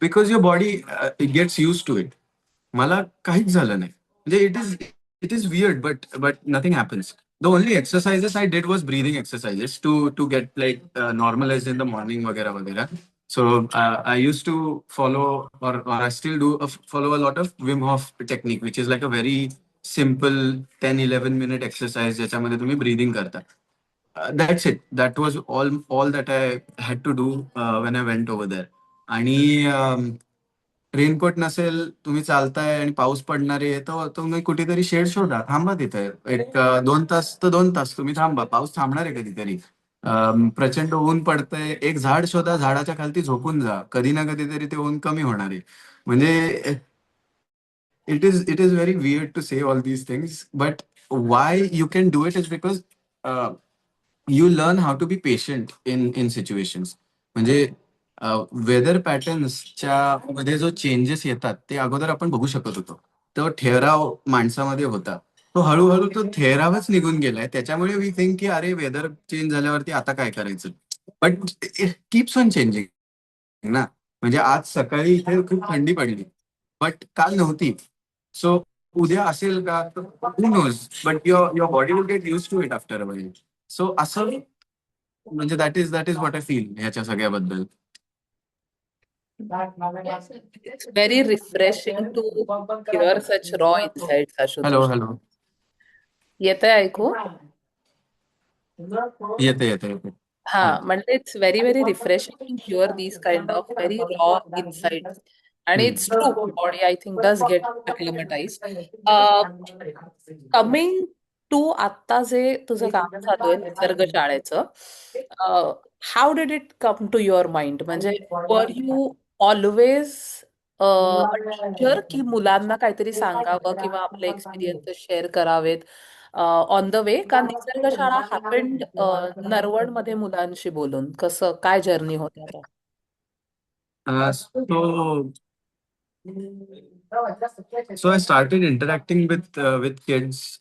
Because your body gets used to it. मला काहीच झालं नाही. म्हणजे it is weird, but nothing happens. The only exercises I did was breathing exercises to get like normalise in the morning वगैरे वगैरे. So I used to follow, or I still do follow a lot of Wim Hof technique, which is like a very simple 10-11 minute exercise ज्याच्यामध्ये तुम्ही ब्रीदिंग करता. That's it. That was all that I had to do when I went over there. आणि रेनकोट नसेल, तुम्ही चालताय आणि पाऊस पडणार आहे, तर तुम्ही कुठेतरी शेड शोधा, थांबा तिथे एक 2 तास, तर 2 तास तुम्ही थांबा. पाऊस थांबणार आहे कधीतरी. प्रचंड ऊन पडतंय, एक झाड शोधा, झाडाच्या खालती झोपून जा, कधी ना कधीतरी ते ऊन कमी होणार आहे. म्हणजे it is very weird to say all these things, but why you can do it is because uh, you learn how to be patient in situations. म्हणजे वेदर पॅटर्न्सच्या मध्ये जो चेंजेस येतात ते अगोदर आपण बघू शकत होतो. तो ठहराव माणसामध्ये होता. तो हळूहळू तो ठहरावच निघून गेलाय. त्याच्यामुळे वी थिंक की अरे वेदर चेंज झाल्यावरती आता काय करायचं. But it keeps on changing ना. म्हणजे आज सकाळी इथे खूप थंडी पडली, बट काल नव्हती. सो उद्या असेल का, who knows. But your body will get used to it after a while. So असं, म्हणजे that is what I feel ह्याच्या सगळ्याबद्दल. It's very refreshing to hear such raw insights, hello, Ashutosh. Hello. येतंय ऐकू? येते येते येते. हा, हा. म्हणजे it's very very refreshing to hear these kind of very raw insights. आणि it's true, body I think does get acclimatise. Coming to आत्ता जे तुझं काम चालू आहे निसर्ग शाळेचं, how did it come to your mind? म्हणजे were you always a teacher, की मुलांना काहीतरी सांगावं किंवा आपले एक्सपिरियन्सेस शेअर करावेत ऑन द वे, का निसर्ग शाळा हॅपन्ड नरवण मध्ये मुलांशी बोलून? कसं काय जर्नी होती आता? So So I started interacting with kids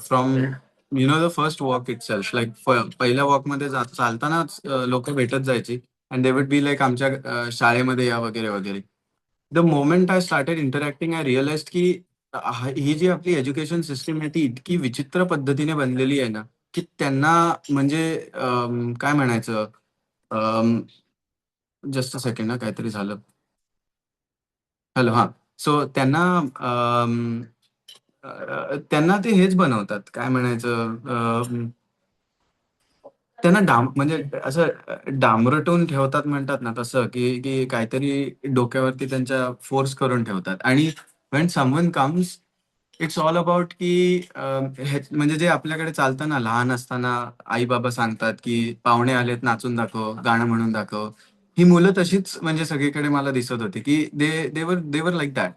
from the first walk itself. Like पहिल्या वॉक मध्ये चालतानाच लोक भेटत जायची and they would be like आमच्या शाळेमध्ये या वगैरे वगैरे. The moment I started interacting I realise की ही जी आपली एज्युकेशन सिस्टीम आहे ती इतकी विचित्र पद्धतीने बनलेली आहे ना, की त्यांना म्हणजे काय म्हणायचं, जस्ट अ सेकंड ना काहीतरी झालं. हॅलो, हां. सो त्यांना ते हेच बनवतात. काय म्हणायचं, त्यांना म्हणजे असं डांबरटवून ठेवतात म्हणतात ना तसं, की की काहीतरी डोक्यावरती त्यांच्या फोर्स करून ठेवतात आणि when someone comes it's all about की म्हणजे जे आपल्याकडे चालतं ना लहान असताना आई-बाबा सांगतात, की पाहुणे आलेत नाचून दाखव, गाणं म्हणून दाखव. ही मुलं तशीच म्हणजे सगळीकडे मला दिसत होती, की they were like that.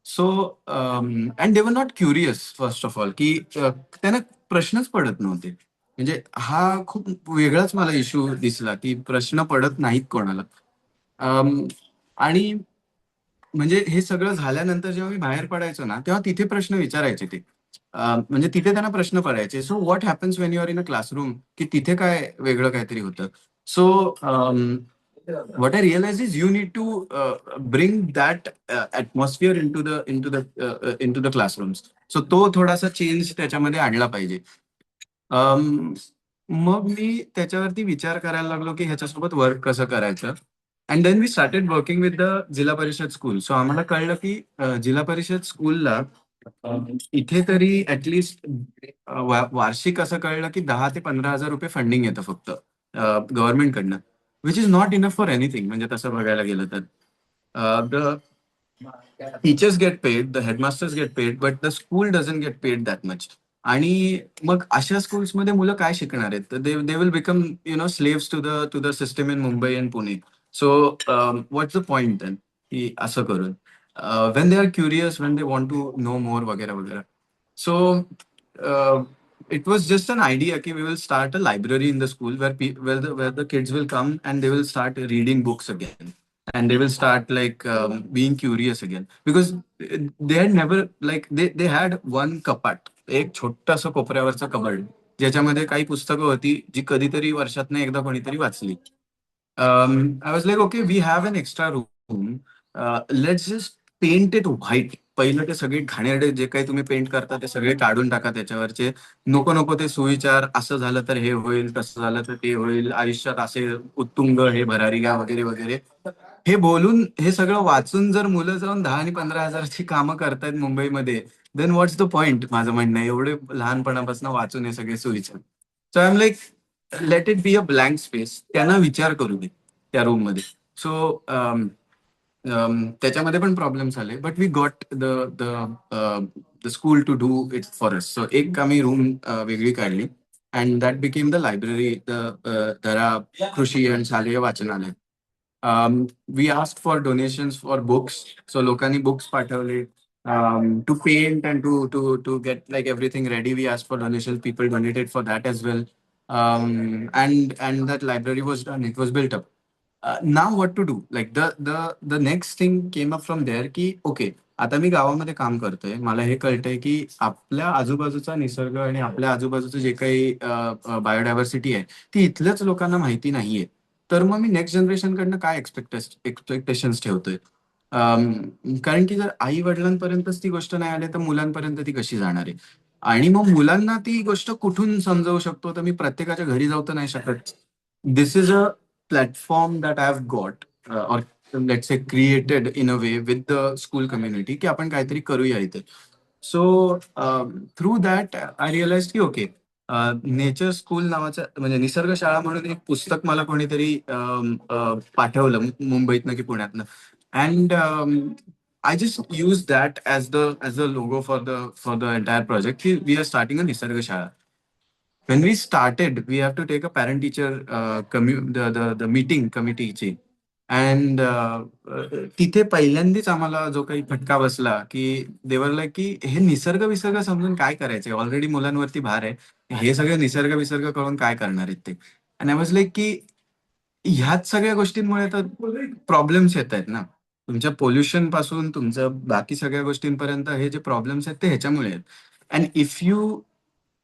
So and they were not curious first of all, की त्यांना प्रश्नच पडत नव्हते. म्हणजे हा खूप वेगळाच मला इश्यू दिसला, की प्रश्न पडत नाहीत कोणाला. अं, आणि म्हणजे हे सगळं झाल्यानंतर जेव्हा मी बाहेर पडायचो ना, तेव्हा तिथे प्रश्न विचारायचे ते. म्हणजे तिथे त्यांना प्रश्न पडायचे. So what happens when you are in a classroom? की तिथे काय वेगळं काहीतरी होतं. So what I realise is you need to bring that atmosphere into the classrooms. So तो थोडासा चेंज त्याच्यामध्ये आणला पाहिजे. अं, मग मी त्याच्यावरती विचार करायला लागलो, की ह्याच्यासोबत वर्क कसं करायचं. And then we started working with the Zilla Parishad school. So आम्हाला कळलं, की जिल्हा परिषद स्कूलला इथे तरी ॲटलीस्ट वार्षिक असं कळलं, की 10,000 ते 15,000 रुपये फंडिंग येतं फक्त गव्हर्नमेंटकडनं. Which is not enough for anything म्हणजे तसं बघायला गेलं तर. The teachers get paid, the headmasters get paid, but the school doesn't get paid that much. आणि मग अशा स्कूल्समध्ये मुलं काय शिकणार आहेत? तर they will become slaves to the system in Mumbai and Pune. So what's the point then? की असं करून. When they are curious, when they want to know मोर वगैरे वगैरे. So it was just an idea कि we will start a library in the school where the kids will come and they will start reading books again, and they will start like being curious again, because they had never like they had one कपाट, एक छोटंसं कोपऱ्यावरचं कबड ज्याच्यामध्ये काही पुस्तकं होती जी कधीतरी वर्षातनं एकदा कोणीतरी वाचली. I was like, okay, we have an extra room. Let's just paint it white. पहिलं ते सगळे घाणेरडे जे काही तुम्ही पेंट करता ते सगळे काढून टाका त्याच्यावरचे. नको नको ते सुविचार, असं झालं तर हे होईल, तसं झालं तर ते होईल, आयुष्यात असे उत्तुंग हे भरारी घ्या वगैरे वगैरे. हे बोलून हे सगळं वाचून जर मुलं जाऊन 10,000 आणि 15,000ची कामं करतायत मुंबईमध्ये, देन व्हॉट्स द पॉइंट? माझं म्हणणं आहे. एवढे लहानपणापासून वाचून हे सगळे सुविचार. So I am like, let it be a blank space. त्यांना विचार करू दे त्या रूममध्ये. सो त्याच्यामध्ये पण प्रॉब्लेम्स आले, but we got the school to do it for us. So एक आम्ही रूम वेगळी काढली and that became the library, दरा कृषी आणि शालेय वाचनालय. We asked for donations for books. So लोकांनी बुक्स पाठवले. To paint and to get like everything ready, we asked for donations. People donated for that as well. And that library was done. It was built up. Now what to do? Like the next thing came up from there की ओके, आता मी गावामध्ये काम करतोय. मला हे कळतंय की आपल्या आजूबाजूचा निसर्ग आणि आपल्या आजूबाजूचं जे काही बायोडायव्हर्सिटी आहे ती इथल्याच लोकांना माहिती नाहीये. तर मग मी नेक्स्ट जनरेशनकडनं काय एक्सपेक्टेशन्स ठेवतोय? कारण की जर आई वडिलांपर्यंतच ती गोष्ट नाही आली तर मुलांपर्यंत ती कशी जाणार आहे? आणि मग मुलांना ती गोष्ट कुठून समजावू शकतो? तर मी प्रत्येकाच्या घरी जाऊ तर नाही शकत. This is a platform that I have got, or let's say created in a way with the school community, की आपण काहीतरी करूया इथे. So through that I realise की ओके, नेचर स्कूल नावाचं म्हणजे निसर्ग शाळा म्हणून एक पुस्तक मला कोणीतरी पाठवलं मुंबईतनं की पुण्यातनं. And I just use that as the logo for the entire project, की we are starting a Nisarg Shala. When we started, we have to take a parent teacher the meeting committee ची. अँड तिथे पहिल्यांदाच आम्हाला जो काही फटका बसला, की देवर लाईक की हे निसर्ग-विसर्ग समजून काय करायचंय? ऑलरेडी मुलांवरती भार आहे. हे सगळे निसर्ग-विसर्ग कळून काय करणार आहेत ते? अँड आय वाज लाईक की ह्याच सगळ्या गोष्टींमुळे तर प्रॉब्लेम्स येतायत ना. तुमच्या पोल्युशन पासून तुमचं बाकी सगळ्या गोष्टींपर्यंत हे जे प्रॉब्लेम्स आहेत ते ह्याच्यामुळे आहेत. And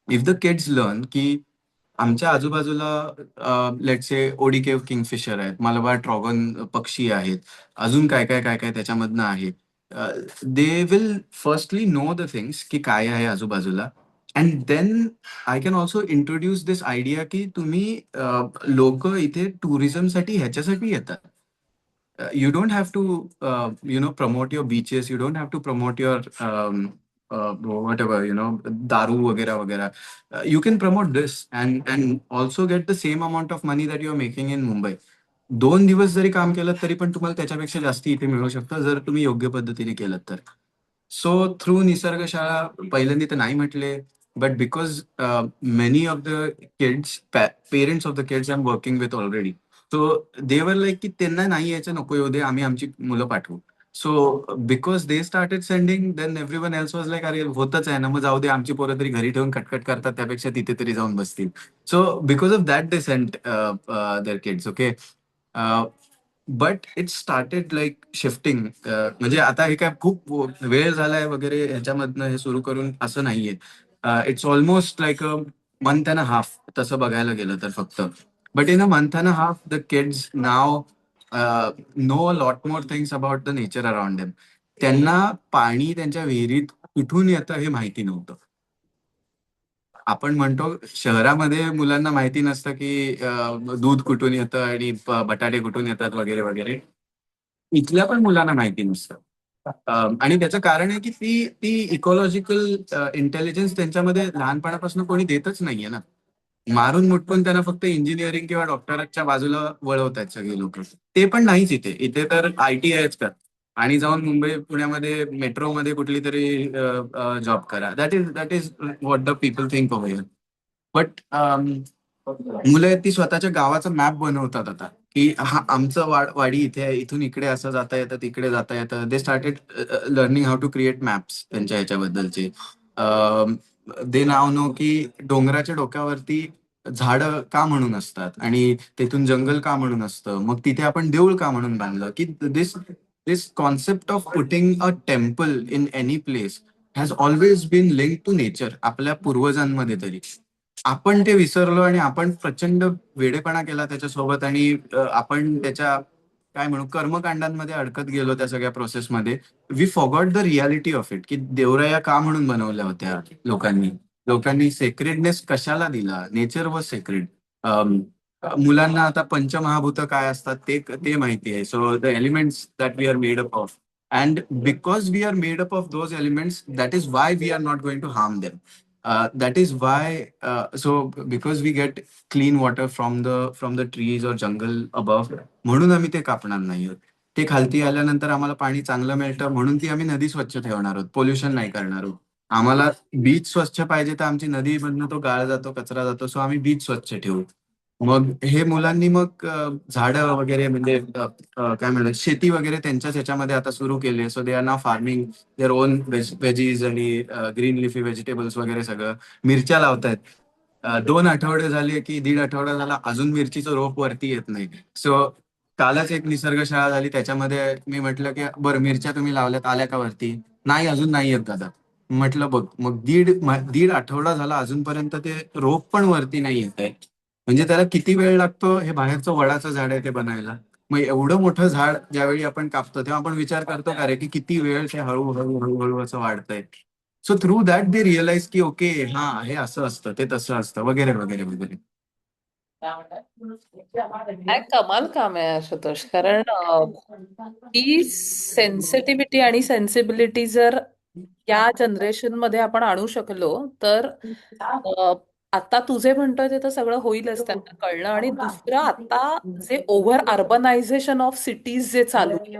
if the kids learn की आमच्या आजूबाजूला लेट्स से ओडी केव्ह किंगफिशर आहेत, मलबार ट्रॉगन पक्षी आहेत, अजून काय काय काय काय त्याच्यामधनं आहे. They will firstly know the things की काय आहे आजूबाजूला. And then I can also introduce this idea की तुम्ही लोक इथे टुरिझमसाठी ह्याच्यासाठी येतात. You don't have to promote your beaches. You don't have to promote your whatever, daru वगैरह वगैरह. You can promote this and also get the same amount of money that you're making in Mumbai. 2 दिवस जरी काम केलं तरी पण तुम्हाला त्याच्यापेक्षा जास्ती इथे मिळू शकतं जर तुम्ही योग्य पद्धतीने केलं तर. सो थ्रू निसर्ग शाळा पहिल्यांदा तर नाही म्हटले, but because many of the kids, parents of the kids I am working with already. So they were like की त्यांना नाही यायचं, नको येऊ दे, आम्ही आमची मुलं पाठवू. So because they started sending, then everyone else was like, अरे होतच आहे ना, मग जाऊ दे, आमची पोरं तरी घरी ठेवून कटकट करतात त्यापेक्षा तिथे तरी जाऊन बसतील. So because of that they sent their kids. Okay. But it started like shifting. म्हणजे आता हे काय खूप वेळ झालाय वगैरे ह्याच्यामधनं हे सुरू करून असं नाहीये. It's almost like a month and a half तसं बघायला गेलं तर फक्त. But in a month and a half the kids now know a lot more things about the nature around them. त्यांना पाणी त्यांच्या विहिरीत कुठून येतं हे माहिती नव्हतं. आपण म्हणतो शहरामध्ये मुलांना माहिती नसतं की दूध कुठून येतं आणि बटाटे कुठून येतात वगैरे वगैरे. इथल्या पण मुलांना माहिती नसतं. आणि त्याचं कारण आहे की ती ती इकॉलॉजिकल इंटेलिजन्स त्यांच्यामध्ये लहानपणापासून कोणी देतच नाहीये ना. मारून मुटकून त्यांना फक्त इंजिनिअरिंग किंवा डॉक्टरच्या बाजूला वळवतायत सगळे लोक. ते पण नाहीच इथे. इथे तर ITIच कर आणि जाऊन मुंबई पुण्यामध्ये मेट्रोमध्ये कुठली तरी जॉब करा. That is what the people think over here. But मुलं आहेत ती स्वतःच्या गावाचा मॅप बनवतात आता की हा आमचं वाडी इथे आहे, इथून इकडे असं जाता येतं, तिकडे जाता येतं. They started learning how to create maps त्यांच्या ह्याच्याबद्दलचे. दे नाव नो की डोंगराच्या डोक्यावरती झाडं का म्हणून असतात आणि तिथून जंगल का म्हणून असतं, मग तिथे आपण देऊळ का म्हणून बांधलं. की this this concept of putting a temple in any place has always been link to nature. आपल्या पूर्वजांमध्ये तरी आपण ते विसरलो आणि आपण प्रचंड वेडेपणा केला त्याच्यासोबत. आणि आपण त्याच्या काय म्हणू कर्मकांडांमध्ये अडकत गेलो त्या सगळ्या प्रोसेसमध्ये. We forgot the reality of it की देवराया का म्हणून बनवल्या होत्या लोकांनी. लोकांनी सेक्रेडनेस कशाला दिला. Nature was sacred. मुलांना आता पंचमहाभूत काय असतात ते ते माहिती आहे. So the elements that we are made up of, and because we are made up of those elements, that is why we are not going to harm them. That is why, so because we get clean water from the trees or jungle above, म्हणून आम्ही ते कापणार नाही आहोत. ते खालती आल्यानंतर आम्हाला पाणी चांगलं मिळतं म्हणून ती आम्ही नदी स्वच्छ ठेवणार आहोत, पोल्युशन नाही करणार आहोत. आम्हाला बीच स्वच्छ पाहिजे तर आमची नदीमधनं तो गाळ जातो, कचरा जातो, सो आम्ही बीच स्वच्छ ठेवू. मग हे मुलांनी मग झाडं वगैरे म्हणजे काय म्हणतात शेती वगैरे त्यांच्याच ह्याच्यामध्ये आता सुरू केली. So they are now farming their own veggies आणि ग्रीन लिफी व्हेजिटेबल्स वगैरे सगळं. मिरच्या लावतायत. 2 आठवडे झाले की 1.5 आठवडा झाला अजून मिरचीचं रोप वरती येत नाही. सो कालच एक निसर्ग शाळा झाली त्याच्यामध्ये मी म्हटलं की बरं मिरच्या तुम्ही लावल्यात, आल्या का वरती. नाही, अजून नाही येत दादा. म्हटलं बघ, मग दीड आठवडा झाला अजूनपर्यंत ते रोप पण वरती नाही येत आहे. म्हणजे त्याला किती वेळ लागतो. हे बाहेरचं वडाचं झाड आहे ते बनायला. मग एवढं मोठं झाड ज्यावेळी आपण कापतो तेव्हा आपण विचार करतो का रे की किती वेळ ते हळूहळू हळूहळू असं वाढतंय. So through that they realise की ओके हा हे असं असतं, ते तसं असतं, वगैरे वगैरे वगैरे. काय कमाल काम आहे आशुतोष. कारण ही सेन्सिटिव्हिटी आणि सेन्सिबिलिटी जर या जनरेशन मध्ये आपण आणू शकलो तर अ, आता तुझे म्हणतोय ते तर सगळं होईलच त्यांना कळणं. आणि दुसरं आता जे ओव्हर अर्बनायझेशन ऑफ सिटीज जे चालू आहे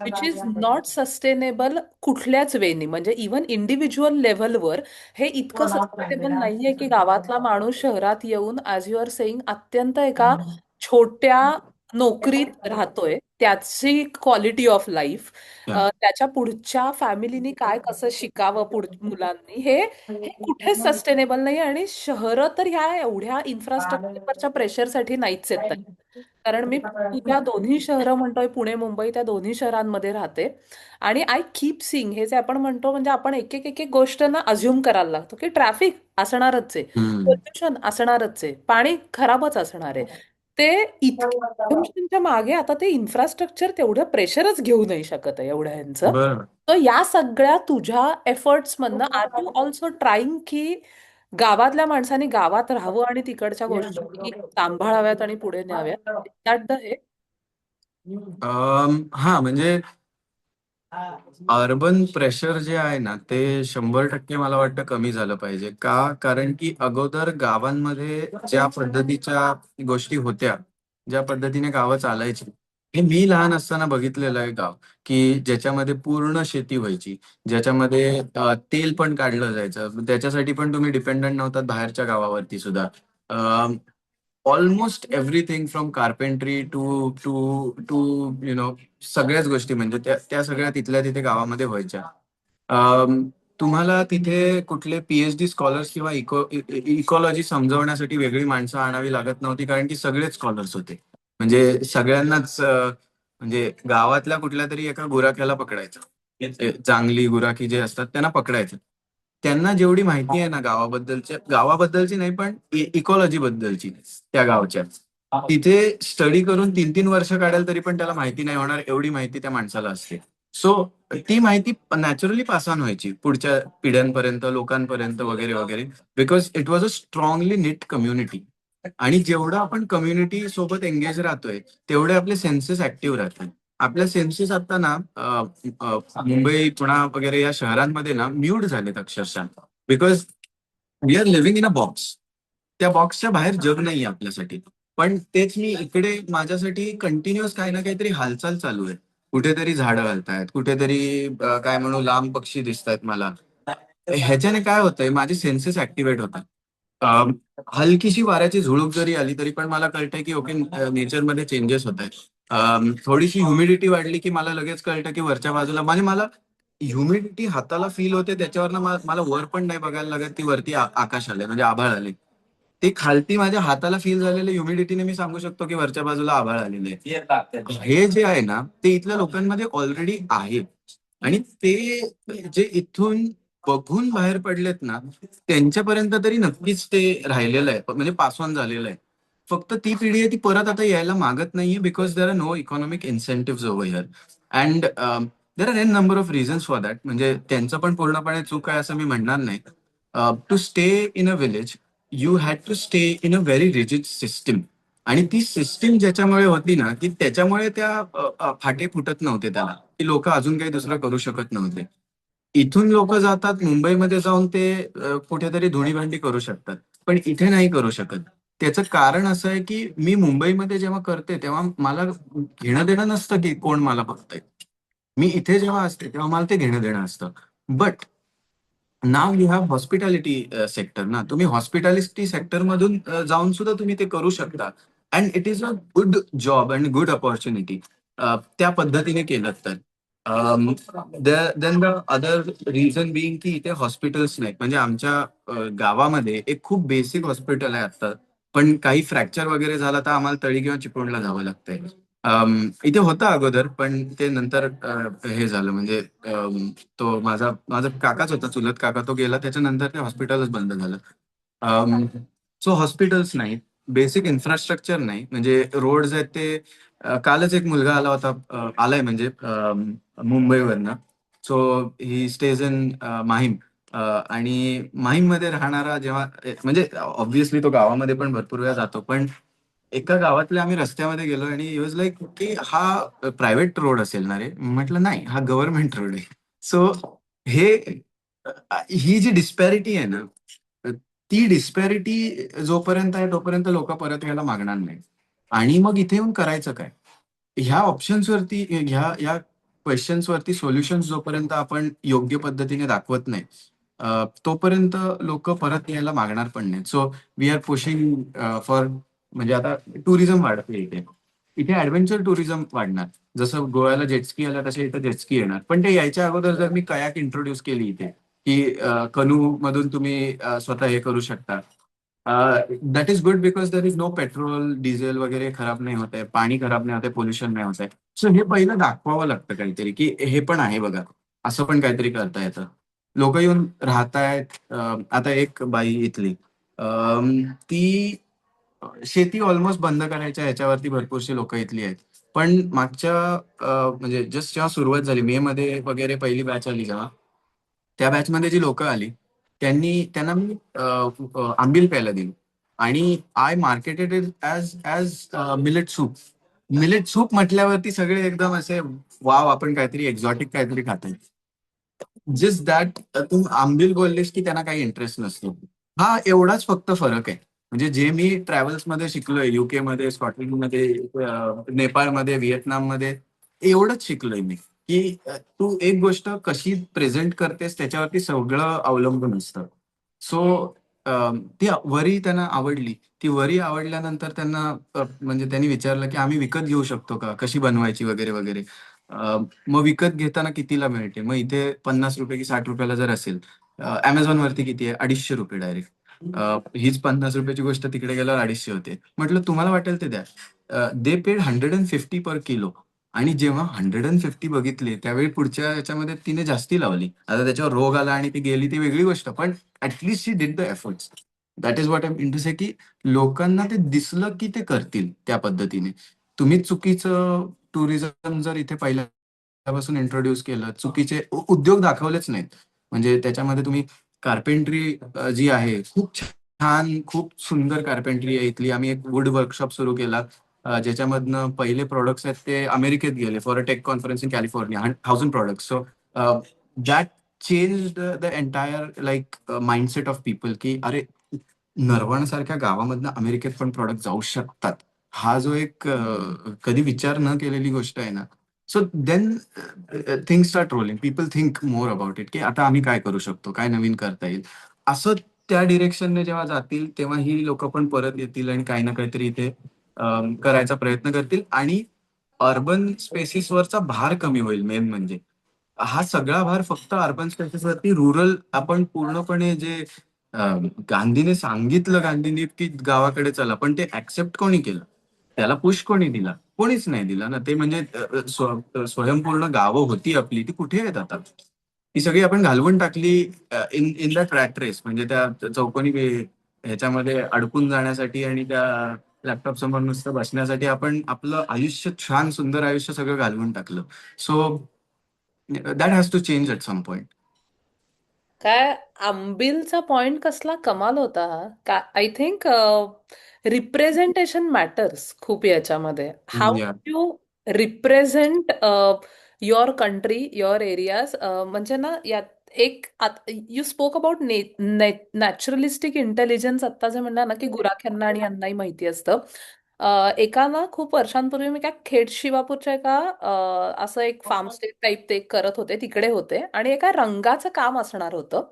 विच इज नॉट सस्टेनेबल कुठल्याच वेनी. म्हणजे इव्हन इंडिव्हिज्युअल लेव्हलवर हे इतकं सस्टेनेबल नाहीये की गावातला माणूस शहरात येऊन ऍज यू आर सेईंग अत्यंत एका छोट्या नोकरीत राहतोय त्याची क्वालिटी ऑफ लाईफ, या त्याच्या पुढच्या फॅमिलीनी काय कसं शिकावं मुलांनी, हे हे कुठेच सस्टेनेबल नाही. आणि शहरं तर ह्या एवढ्या इन्फ्रास्ट्रक्चरच्या प्रेशरसाठी नाहीच आहेत. कारण मी तुझ्या दोन्ही शहरं म्हणतोय, पुणे मुंबई, त्या दोन्ही शहरांमध्ये राहते. आणि आय कीप सीइंग हे जे आपण म्हणतो, म्हणजे आपण एक एक गोष्ट ना अज्युम करायला लागतो की ट्रॅफिक असणारच आहे, हम्म. पोल्युशन असणारच आहे, पाणी खराबच असणार आहे. ते इतके assumptionच्या मागे आता ते इन्फ्रास्ट्रक्चर तेवढं प्रेशरच घेऊ नाही शकत आहे एवढ्या ह्यांचं. बरोबर. तर या सगळ्या तुझ्या एफर्ट्स मधनं आर यू ऑल्सो ट्राईंग की गावातल्या माणसांनी गावात राहावं आणि तिकडच्या गोष्टी सांभाळाव्यात आणि पुढे न्याव्यात? दॅट द हे. हा म्हणजे अर्बन प्रेशर जे आहे ना ते 100% मला वाटतं कमी झालं पाहिजे. का? कारण की अगोदर गावांमध्ये ज्या पद्धतीच्या गोष्टी होत्या, ज्या पद्धतीने गावं चालायची, हे मी लहान असताना बघितलेलं आहे गाव, की ज्याच्यामध्ये पूर्ण शेती व्हायची, ज्याच्यामध्ये तेल पण काढलं जायचं. त्याच्यासाठी पण तुम्ही डिपेंडंट नव्हतात बाहेरच्या गावावरती सुद्धा. Almost everything from carpentry to to to सगळ्याच गोष्टी म्हणजे त्या त्या सगळ्या तिथल्या तिथे गावामध्ये व्हायच्या. अम, तुम्हाला तिथे कुठले पीएचडी स्कॉलर्स किंवा इकॉलॉजी समजवण्यासाठी वेगळी माणसं आणावी लागत नव्हती, कारण की सगळेच स्कॉलर्स होते. म्हणजे सगळ्यांनाच म्हणजे गावातल्या कुठल्या तरी एका गुराख्याला पकडायचं. ते चांगली गुराखी जे असतात त्यांना पकडायचं. त्यांना जेवढी माहिती आहे ना गावाबद्दलची नाही पण इकॉलॉजी बद्दलची त्या गावच्या, तिथे स्टडी करून 3-3 वर्ष काढेल तरी पण त्याला माहिती नाही होणार, एवढी माहिती त्या माणसाला असते. सो ती माहिती नॅचरली पास ऑन व्हायची पुढच्या पिढ्यांपर्यंत, लोकांपर्यंत वगैरे वगैरे, because it was a strongly निट कम्युनिटी. आणि जेवढं आपण कम्युनिटी सोबत एंगेज राहतोय तेवढे आपले सेन्सेस ऍक्टिव्ह राहतात. आपल्या सेन्सेस आता ना मुंबई, पुणा वगैरे या शहरांमध्ये ना म्यूट झालेत अक्षरशः, because we are living in a box. त्या बॉक्सच्या बाहेर जग नाहीये आपल्यासाठी. पण तेच मी इकडे माझ्यासाठी कंटिन्युअस काही ना काहीतरी हालचाल चालू आहे. कुठेतरी झाडं हलतायत, कुठेतरी काय म्हणू लांब पक्षी दिसतायत मला. ह्याच्याने काय होतंय, माझे सेन्सेस ऍक्टिव्हेट होतात. अम, हलकीशी वाऱ्याची झुळूक जरी आली तरी पण मला कळतंय की ओके, नेचरमध्ये चेंजेस होत आहेत. थोडीशी ह्युमिडिटी वाढली की मला लगेच कळतं की वरच्या बाजूला, म्हणजे मला ह्युमिडिटी हाताला फील होते त्याच्यावरनं मला वर पण नाही बघायला लागत की वरती आकाश आले म्हणजे आभाळ आले. ते खालती माझ्या हाताला फील झालेल्या ह्युमिडिटीने मी सांगू शकतो की वरच्या बाजूला आभाळ आलेले आहे. हे जे आहे ना ते इथल्या लोकांमध्ये ऑलरेडी आहे. आणि ते जे इथून बघून बाहेर पडलेत ना त्यांच्यापर्यंत तरी नक्कीच ते राहिलेलं आहे, म्हणजे पास ऑन झालेलं आहे. फक्त ती पिढी आहे ती परत आता यायला मागत नाहीये, because there are no economic incentive over here. And there are an number of reasons for that. म्हणजे त्यांचं पण पूर्णपणे चूक आहे असं मी म्हणणार नाही. To stay in a village you had to stay in a very rigid system. आणि ती सिस्टीम ज्याच्यामुळे होती ना की त्याच्यामुळे त्या फाटे फुटत नव्हते त्याला, की लोक अजून काही दुसरं करू शकत नव्हते. इथून लोक जातात मुंबईमध्ये जाऊन ते कुठेतरी धुणीभांडी करू शकतात, पण इथे नाही करू शकत. त्याचं कारण असं आहे की मी मुंबईमध्ये जेव्हा करते तेव्हा मला घेणं देणं नसतं की कोण मला बघतंय. मी इथे जेव्हा असते तेव्हा मला ते घेणं देणं असतं. But now you have hospitality sector ना, तुम्ही हॉस्पिटॅलिटी सेक्टर मधून जाऊन सुद्धा तुम्ही ते करू शकता. And it is a good job and good opportunity त्या पद्धतीने केलं तर. Then the other reason being की इथे हॉस्पिटल्स नाहीत. म्हणजे आमच्या गावामध्ये एक खूप बेसिक हॉस्पिटल आहे आता, पण काही फ्रॅक्चर वगैरे झाला तर आम्हाला तळी किंवा चिपळूणला जावं लागतंय. इथे होतं अगोदर पण ते नंतर हे झालं म्हणजे तो माझा माझा काकाच होता, चुलत काका, तो गेला त्याच्यानंतर ते हॉस्पिटलच बंद झालं. सो हॉस्पिटल्स नाही, बेसिक इन्फ्रास्ट्रक्चर नाही. म्हणजे रोड्स आहेत ते कालच एक मुलगा आला होता, आलाय म्हणजे मुंबईवरनं. So he stage in Mahim. आणि माहीम मध्ये राहणारा जेव्हा म्हणजे ऑब्व्हियसली तो गावामध्ये पण भरपूर वेळा जातो, पण एका गावातल्या आम्ही रस्त्यामध्ये गेलो आणि ही वॉज लाईक की हा प्रायव्हेट रोड असेल ना रे. म्हटलं नाही, हा गव्हर्नमेंट रोड आहे. सो हे ही जी डिस्पॅरिटी आहे ना, ती डिस्पॅरिटी जोपर्यंत आहे तोपर्यंत लोक परत यायला मागणार नाही. आणि मग इथे येऊन करायचं काय? ह्या ऑप्शन्स वरती, ह्या क्वेश्चन्स वरती सोल्युशन्स जोपर्यंत आपण योग्य पद्धतीने दाखवत नाही तोपर्यंत लोक परत यायला मागणार पण नाहीत. So we are pushing for, म्हणजे आता टुरिझम वाढते इथे. इथे ऍडव्हेंचर टुरिझम वाढणार. जसं गोव्याला जेटस्की आला तसे इथं जेटस्की येणार. पण ते यायच्या अगोदर जर मी कयाक इंट्रोड्यूस केली इथे, की कनू मधून तुम्ही स्वतः हे करू शकता. That is good because there is no petrol diesel वगैरे खराब नाही होत आहे, पाणी खराब नाही होत आहे, पोल्युशन नाही होत आहे. सो हे पहिलं दाखवावं लागतं काहीतरी, की हे पण आहे बघा, असं पण काहीतरी करता येतं. लोक येऊन राहतायत. आता एक बाई इथली, ती शेती ऑलमोस्ट बंद करायच्या ह्याच्यावरती भरपूरशी लोक इथली आहेत. पण मागच्या म्हणजे जस्ट जेव्हा सुरुवात झाली मे मध्ये वगैरे पहिली बॅच आली जेव्हा, त्या बॅच मध्ये जी लोक आली त्यांना मी आंबील प्यायला दिली. आणि I marketed it as as millet soup. Millet soup म्हटल्यावरती सगळे एकदम असे, वाव आपण काहीतरी एक्झॉटिक काहीतरी खातोय. Just that. तू आंबील बोललीस की त्यांना काही इंटरेस्ट नसतो. हा एवढाच फक्त फरक आहे. म्हणजे जे मी ट्रॅव्हल्स मध्ये शिकलोय, युके मध्ये, स्कॉटलंड मध्ये, नेपाळमध्ये, व्हिएतनाममध्ये, एवढंच शिकलोय मी, की तू एक गोष्ट कशी प्रेझेंट करतेस त्याच्यावरती सगळं अवलंबून असतं. सो ती वरी त्यांना आवडली. ती वरी आवडल्यानंतर त्यांना म्हणजे त्यांनी विचारलं की आम्ही विकत घेऊ शकतो का, कशी बनवायची वगैरे वगैरे. मग विकत घेताना कितीला मिळते, मग इथे 50 रुपये की 60 रुपयाला जर असेल, अमेझॉन वरती किती आहे, 250 रुपये डायरेक्ट. हीच 50 रुपयाची गोष्ट तिकडे गेल्यावर 250 होते. म्हटलं तुम्हाला वाटेल ते द्या. दे पेड 150 पर किलो. आणि जेव्हा 150 बघितले त्यावेळी पुढच्या याच्यामध्ये तिने जास्ती लावली. आता त्याच्यावर रोग आला आणि ती गेली ती वेगळी गोष्ट, पण at least she did the efforts. That is what I mean to say, की लोकांना ते दिसलं की ते करतील त्या पद्धतीने. तुम्ही चुकीचं टुरिझम जर इथे पहिल्यापासून इंट्रोड्यूस केलं, चुकीचे उद्योग दाखवलेच नाहीत, म्हणजे त्याच्यामध्ये तुम्ही कार्पेंट्री जी आहे, खूप छान खूप सुंदर कार्पेंट्री आहे इथली. आम्ही एक वुड वर्कशॉप सुरू केला, ज्याच्यामधनं पहिले प्रोडक्ट्स आहेत ते अमेरिकेत गेले for a tech conference in California, 1000 products. So that change the entire like mindset of people, की अरे, नरवण सारख्या गावामधनं अमेरिकेत पण प्रॉडक्ट जाऊ शकतात. हा जो एक कधी विचार न केलेली गोष्ट आहे ना. So then things start rolling. People think more about it, की आता आम्ही काय करू शकतो, काय नवीन करता येईल. असं त्या डिरेक्शनने जेव्हा जातील तेव्हा ही लोक पण परत येतील आणि काही ना काहीतरी इथे करायचा प्रयत्न करतील. आणि अर्बन स्पेसिसवरचा भार कमी होईल. मेन म्हणजे हा सगळा भार फक्त अर्बन स्पेसिसवरती, रुरल आपण पूर्णपणे जे गांधीने सांगितलं, गांधींनी की गावाकडे चला, पण ते ऍक्सेप्ट कोणी केलं, त्याला पुश कोणी दिला, कोणीच नाही दिला ना. ते म्हणजे स्वयंपूर्ण गावं होती आपली, ती कुठे आहेत आता. ती सगळी आपण घालवून टाकली in in the track race, म्हणजे त्या चौकोनी ह्याच्यामध्ये अडकून जाण्यासाठी आणि त्या लॅपटॉप समोर नुसतं बसण्यासाठी आपण आपलं आयुष्य, छान सुंदर आयुष्य सगळं घालवून टाकलं. So that has to change at some point. काय आंबिलचा पॉइंट कसला कमाल होता हा. का आय थिंक रिप्रेझेंटेशन मॅटर्स खूप याच्यामध्ये. हाऊ या. You represent your country, your areas. म्हणजे ना यात एक यू स्पोक अबाउट नॅचरलिस्टिक इंटेलिजन्स. आत्ता जे म्हणला ना की गुराख्यांना आणि यांनाही माहिती असतं. एका ना खूप वर्षांपूर्वी मी काय खेड शिवापूरच्या एका असं एक फार्म स्टे टाईप ते करत होते, तिकडे होते आणि एका रंगाचं काम असणार होतं.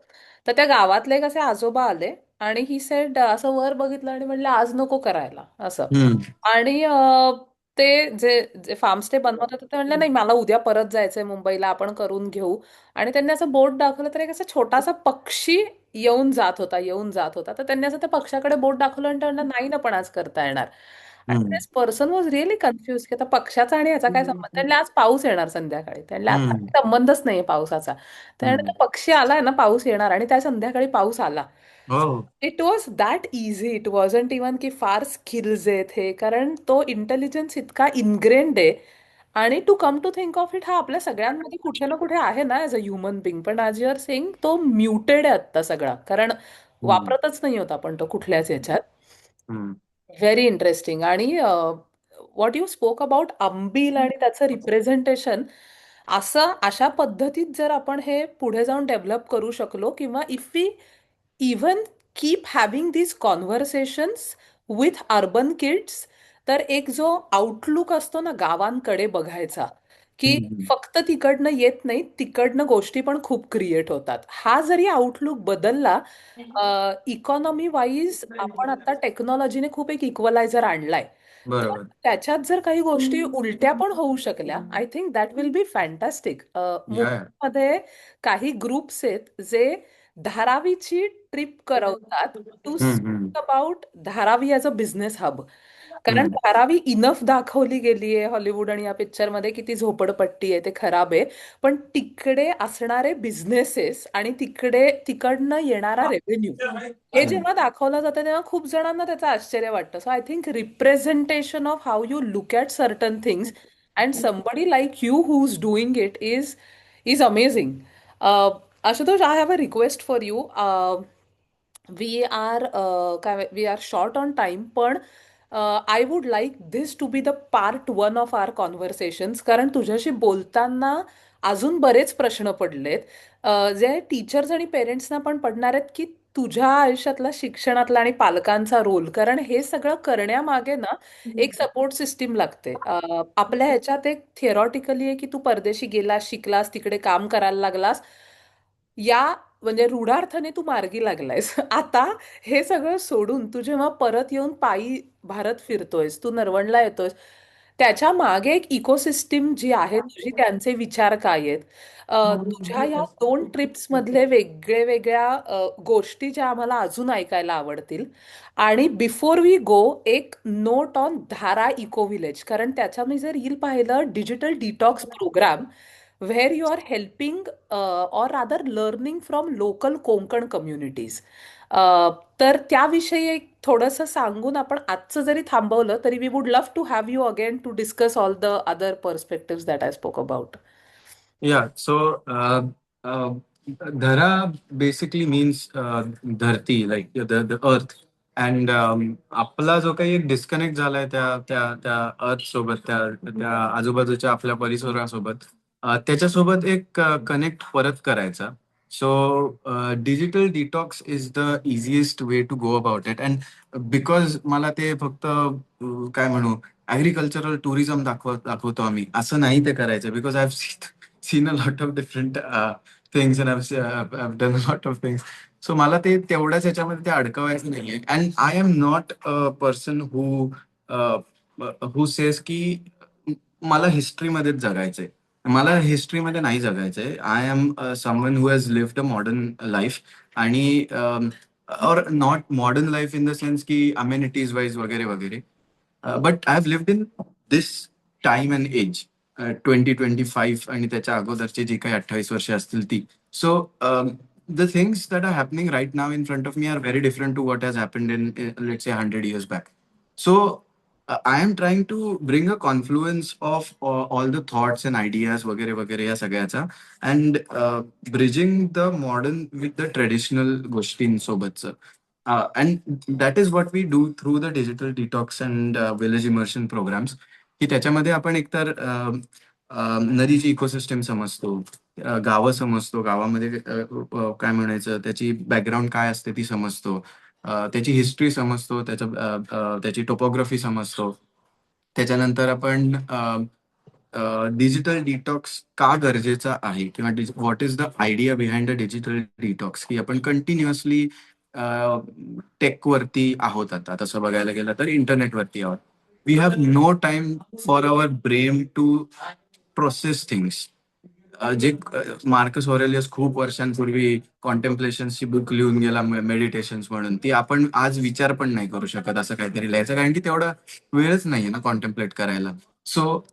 तर त्या गावातले एक असे आजोबा आले आणि ही सेड असं वर बघितलं आणि म्हणलं आज नको करायला असं. हम्म. आणि ते जे जे फार्म स्टे बनवत होते ते म्हणले नाही मला उद्या परत जायचंय मुंबईला, आपण करून घेऊ. आणि त्यांनी असं बोट दाखवलं तर एक असा छोटासा पक्षी येऊन जात होता, येऊन जात होता. तर त्यांनी असं त्या पक्षाकडे बोट दाखवलं आणि ते म्हणलं नाही ना पण आज करता येणार. आणि हम्म. दिस पर्सन वॉज रिअली कन्फ्युज की आता पक्षाचा आणि ह्याचा काय संबंध. त्यांना आज पाऊस येणार संध्याकाळी, त्यांना आज हम्म. संबंधच नाहीये पावसाचा. त्याने हम्म. तो पक्षी आलाय ना, पाऊस येणार आणि त्या संध्याकाळी पाऊस आला. हो. It was that easy. It wasn't even की फार स्किल्स आहेत हे, कारण तो इंटेलिजन्स इतका इनग्रेन्ड आहे. आणि to come to think of it, हा आपल्या सगळ्यांमध्ये कुठे ना कुठे आहे ना ऍज अ ह्युमन बिंग, पण ॲज यू आर सेइंग तो म्युटेड आहे आत्ता सगळा, कारण हम्म. वापरतच नाही होत आपण तो कुठल्याच ह्याच्यात. हम्म. Very interesting. आणि व्हॉट यू स्पोक अबाउट आंबील आणि त्याचं रिप्रेझेंटेशन, असं अशा पद्धतीत जर आपण हे पुढे जाऊन डेव्हलप करू शकलो, किंवा if we even keep having these conversations with urban kids, तर एक जो आउटलुक असतो ना गावांकडे बघायचा, की हम्म. फक्त तिकडनं येत नाही, तिकडनं गोष्टी पण खूप क्रिएट होतात. हा जरी आउटलुक बदलला, इकॉनॉमी वाईज आपण आता टेक्नॉलॉजीने खूप एक इक्वलायझर आणलाय. तर बरोबर. त्याच्यात जर काही गोष्टी उलट्या पण होऊ शकल्या, I think that will be fantastic. या या. मुंबईमध्ये काही ग्रुप्स आहेत जे धारावीची ट्रिप करवतात टू हम्म. Speak about Dharavi as a business hub. कारण हम्म. धारावी इनफ दाखवली गेली आहे हॉलिवूड आणि या पिक्चरमध्ये, की ती झोपडपट्टी आहे, ते खराब आहे. पण तिकडे असणारे बिझनेसेस आणि तिकडनं येणारा रेव्हेन्यू, हे हम्म. जेव्हा दाखवलं जातं तेव्हा खूप जणांना त्याचं आश्चर्य वाटतं. So I think representation of how you look at certain things and somebody like you who is doing it is amazing. Ashutosh, I have a request for you. We are काय we are short on time, पण I would like this to be the part one of our conversations, कारण तुझ्याशी बोलताना अजून बरेच प्रश्न पडलेत, जे टीचर्स आणि पेरेंट्सना पण पडणार आहेत, की तुझ्या आयुष्यातला, शिक्षणातला आणि पालकांचा रोल. कारण हे सगळं करण्यामागे ना एक सपोर्ट सिस्टीम लागते. आपल्या ह्याच्यात एक थिअरॉटिकली आहे, की तू परदेशी गेलास, शिकलास, तिकडे काम करायला लागलास, या म्हणजे रूढार्थाने तू मार्गी लागलायस. आता हे सगळं सोडून तू जेव्हा परत येऊन पायी भारत फिरतोयस, तू नरवणला येतोयस, त्याच्या मागे एक इकोसिस्टीम जी आहे तुझी, त्यांचे विचार काय आहेत? तुझ्या या 2 ट्रिप्स मधले वेगळे वेगळ्या गोष्टी ज्या आम्हाला अजून ऐकायला आवडतील. आणि बिफोर वी गो, एक note on Dhara eco village, कारण त्याच्या मी जर रील पाहिलं, digital detox programme where you are helping or rather learning from local Konkan communities. तर त्याविषयी एक थोडंसं सांगून आपण आजचं जरी थांबवलं तरी we would love to have you again to discuss all the other perspectives that I spoke about. Yeah, so Dhara basically means धरती, like the earth. And आपला जो काही एक डिस्कनेक्ट झालाय त्या त्या त्या अर्थ सोबत, त्या त्या आजूबाजूच्या आपल्या परिसरासोबत, त्याच्यासोबत एक कनेक्ट परत करायचा. So digital detox is the easiest way to go about it. And because मला ते फक्त काय म्हणू, ॲग्रिकल्चरल टुरिझम दाखवतो आम्ही, असं नाही ते करायचं. Because I have seen a lot of different things, and I've done a lot of things. So मला ते तेवढ्याच ह्याच्यामध्ये ते अडकवायचं नाहीये. And I am not a person who says की मला हिस्ट्रीमध्येच जगायचंय. मला हिस्ट्रीमध्ये नाही जगायचंय. I am someone who has lived a modern life. आणि or not modern life in the sense की अमेनिटीज वाईज वगैरे वगैरे. But I have lived in this time and age, 2025 आणि त्याच्या अगोदरची जी काही 28 वर्ष असतील ती. So the things that are happening right now in front of me are very different to what has happened in let's say 100 years back. So I am trying to bring a confluence of all the thoughts and ideas वगैरे वगैरे या सगळ्याचा, and bridging the modern with the traditional गोष्टींसोबतचं. And that is what we do through the digital detox and village immersion programmes. की त्याच्यामध्ये आपण एकतर नदीची इकोसिस्टम समजतो, गावं समजतो, गावामध्ये काय म्हणायचं, त्याची बॅकग्राऊंड काय असते ती समजतो, त्याची हिस्ट्री समजतो, त्याची टोपोग्राफी समजतो. त्याच्यानंतर आपण डिजिटल डिटॉक्स का गरजेचा आहे, किंवा what is the idea behind the digital detox, की आपण कंटिन्युअसली टेकवरती आहोत. आता तसं बघायला गेलं तर इंटरनेटवरती आहोत. We have no time for our brain to process things. जे मार्कस ऑरेलियस खूप वर्षांपूर्वी कॉन्टेम्प्लेशन्सची बुक लिहून गेला, मेडिटेशन्स म्हणून, ती आपण आज विचार पण नाही करू शकत असं काहीतरी लिहायचं, कारण की तेवढा वेळच नाहीये ना कॉन्टेम्प्लेट करायला. So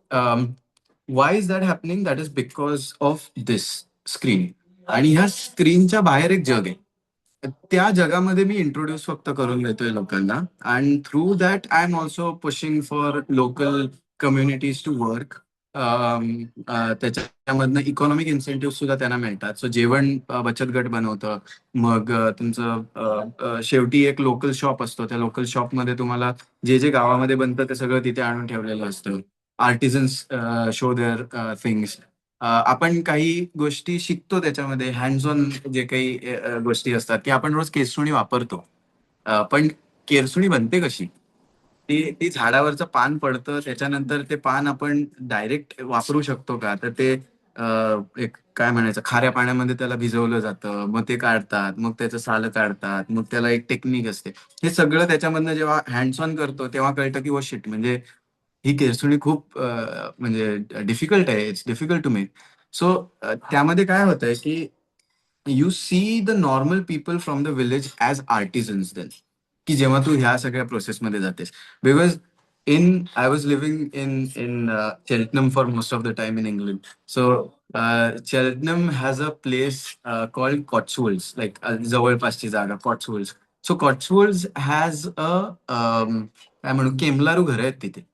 Y is that happening? That is because of this screen. आणि ह्या स्क्रीनच्या बाहेर एक जग आहे. त्या जगामध्ये मी इंट्रोड्यूस फक्त करून देतोय लोकांना. And through that I am also pushing for local communities to work. त्याच्यामधनं इकॉनॉमिक इन्सेंटिव्ह सुद्धा त्यांना मिळतात. सो जेवण बचत गट बनवतं. मग तुमचं शेवटी एक लोकल शॉप असतो. त्या लोकल शॉपमध्ये तुम्हाला जे जे गावामध्ये बनतं ते सगळं तिथे आणून ठेवलेलं असतं. आर्टिझन्स शो देअर थिंग्स. आपण काही गोष्टी शिकतो त्याच्यामध्ये, हँड्स ऑन जे काही गोष्टी असतात, की आपण रोज केसुणी वापरतो. पण केरसुणी बनते कशी? ती झाडावरचं पान पडतं, त्याच्यानंतर ते पान आपण डायरेक्ट वापरू शकतो का? तर ते एक काय म्हणायचं, खाऱ्या पाण्यामध्ये त्याला भिजवलं जातं, मग ते काढतात, मग त्याचं सालं काढतात, मग त्याला एक टेक्निक असते. हे सगळं त्याच्यामधनं जेव्हा हँड्स ऑन करतो तेव्हा कळतं की ओ शिट, म्हणजे ही केसुणी खूप म्हणजे डिफिकल्ट आहे, it's difficult to make. So त्यामध्ये काय होतंय की you see the normal people from the village as artisans then, की जेव्हा तू ह्या सगळ्या प्रोसेसमध्ये जातेस. Because I was living in Cheltenham for most of the time in England. So Cheltenham has a place called Cotswolds, like जवळपासची जागा Cotswolds. So Cotswolds has a काय म्हणू, केमलारू घरं आहेत तिथे.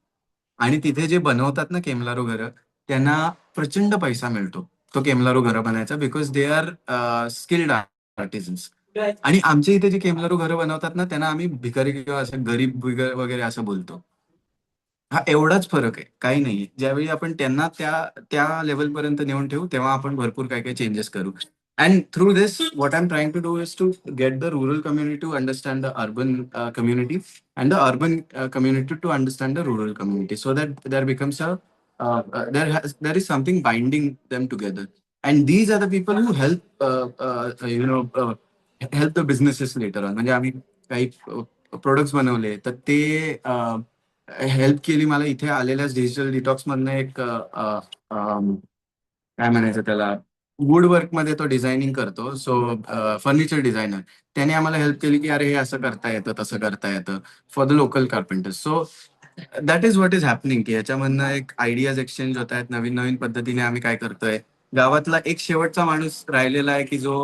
आणि तिथे जे बनवतात ना केमलारू घरं, त्यांना प्रचंड पैसा मिळतो तो केमलारू घरं बनायचा, बिकॉज दे आर स्किल्ड आर्टिझन्स. आणि आमच्या इथे जे केमलारू घरं बनवतात ना, त्यांना आम्ही भिकारी किंवा असं गरीब वगैरे असं बोलतो. हा एवढाच फरक आहे, काही नाही. ज्यावेळी आपण त्यांना त्या त्या लेवलपर्यंत नेऊन ठेवू, तेव्हा आपण भरपूर काही काही चेंजेस करू. And through this what I am trying to do is to get the rural community to understand the urban community, and the urban community to understand the rural community, so that there becomes a there is something binding them together. And these are the people who help help the businesses later on. म्हणजे आम्ही काही प्रोडक्ट्स बनवले तर ते हेल्प केली मला इथे आलेल्याच डिजिटल डिटॉक्स मधनं एक काय म्हणायचं त्याला, वुड वर्क मध्ये तो डिझायनिंग करतो. सो फर्निचर डिझायनर, त्याने आम्हाला हेल्प केली की अरे हे असं करता येतं, तसं करता येतं, for the local carpenters. So that is what is happening, की याच्यामधनं एक आयडियाज एक्सचेंज होत आहेत. नवीन नवीन पद्धतीने आम्ही काय करतोय. गावातला एक शेवटचा माणूस राहिलेला आहे की जो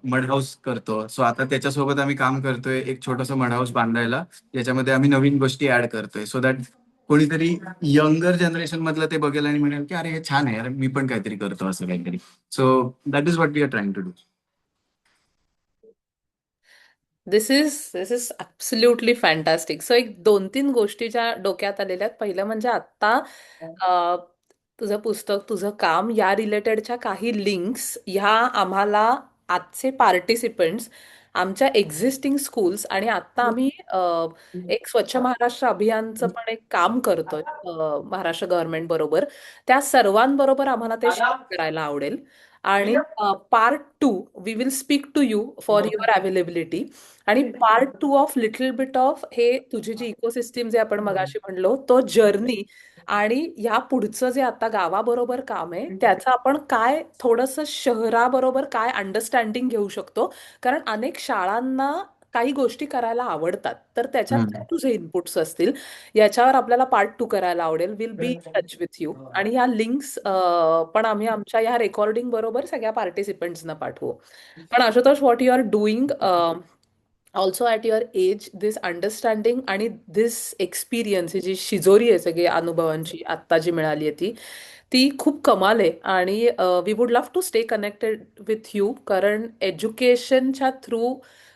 मड हाऊस करतो. सो आता त्याच्यासोबत आम्ही काम करतोय एक छोटंसं मड हाऊस बांधायला, ज्याच्यामध्ये आम्ही नवीन गोष्टी ऍड करतोय, सो दॅट कोणीतरी यंगर जनरेशन मधलं ते बघेल आणि म्हणेल की अरे हे छान आहे, अरे मी पण काहीतरी करतो असं काहीतरी. So that is what we are trying to do. This is absolutely fantastic. So एक दोन तीन गोष्टी ज्या डोक्यात आलेल्या आहेत. पहिलं म्हणजे आत्ता अ, तुझं पुस्तक, तुझं काम या रिलेटेडच्या काही लिंक्स ह्या आम्हाला आजचे पार्टिसिपंट्स आमच्या एक्झिस्टिंग स्कूल्स आणि आत्ता आम्ही एक स्वच्छ महाराष्ट्र अभियानचं पण एक काम करतोय महाराष्ट्र गव्हर्नमेंट बरोबर. त्या सर्वांबरोबर आम्हाला ते शेअर करायला आवडेल. आणि part two we will speak to you for your availability. आणि part two of little bit of हे तुझी जी इकोसिस्टीम जे आपण मगाशी म्हणलो तो जर्नी, आणि ह्या पुढचं जे आता गावाबरोबर काम आहे त्याचं आपण काय थोडंसं शहराबरोबर काय अंडरस्टँडिंग घेऊ शकतो. कारण अनेक शाळांना काही गोष्टी करायला आवडतात, तर त्याच्यात काय तुझे इनपुट्स असतील याच्यावर आपल्याला पार्ट टू करायला आवडेल. Will be in touch with you. आणि ह्या लिंक्स पण आम्ही आमच्या ह्या रेकॉर्डिंग बरोबर सगळ्या पार्टिसिपंट्सना पाठवू. पण Ashutosh, what you are doing also at your age, this understanding आणि दिस एक्सपिरियन्स, ही जी शिजोरी आहे सगळी अनुभवांची आत्ता जी मिळाली आहे ती ती खूप कमाल आहे. आणि we would love to stay connected with you, कारण एज्युकेशनच्या थ्रू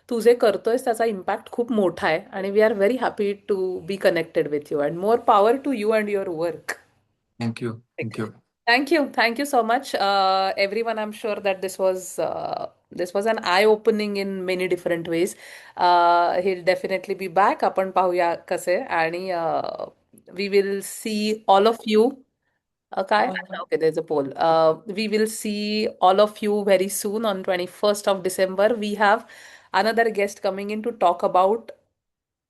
तू जे करतोयस त्याचा इम्पॅक्ट खूप मोठा आहे. आणि we are very happy to be connected with you, and more power to you and your work. Thank you. Thank you. Thank you. Thank you so much, everyone. I'm sure that this was an eye-opening in many different ways. He'll definitely be back. आपण पाहूया कसे. आणि we will see all of you. काय? Okay, there's a poll. We will see all of you very soon on 21st of December. We have another guest coming in to talk about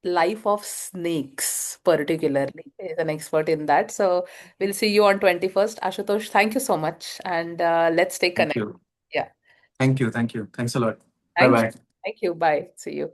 life of snakes particularly. He's an expert in that. So we'll see you on 21st. Ashutosh, thank you so much. And let's stay connected. Thank you. Yeah. Thank you. Thank you. Thanks a lot. Bye Thank you. Bye. Thank you. Bye. See you.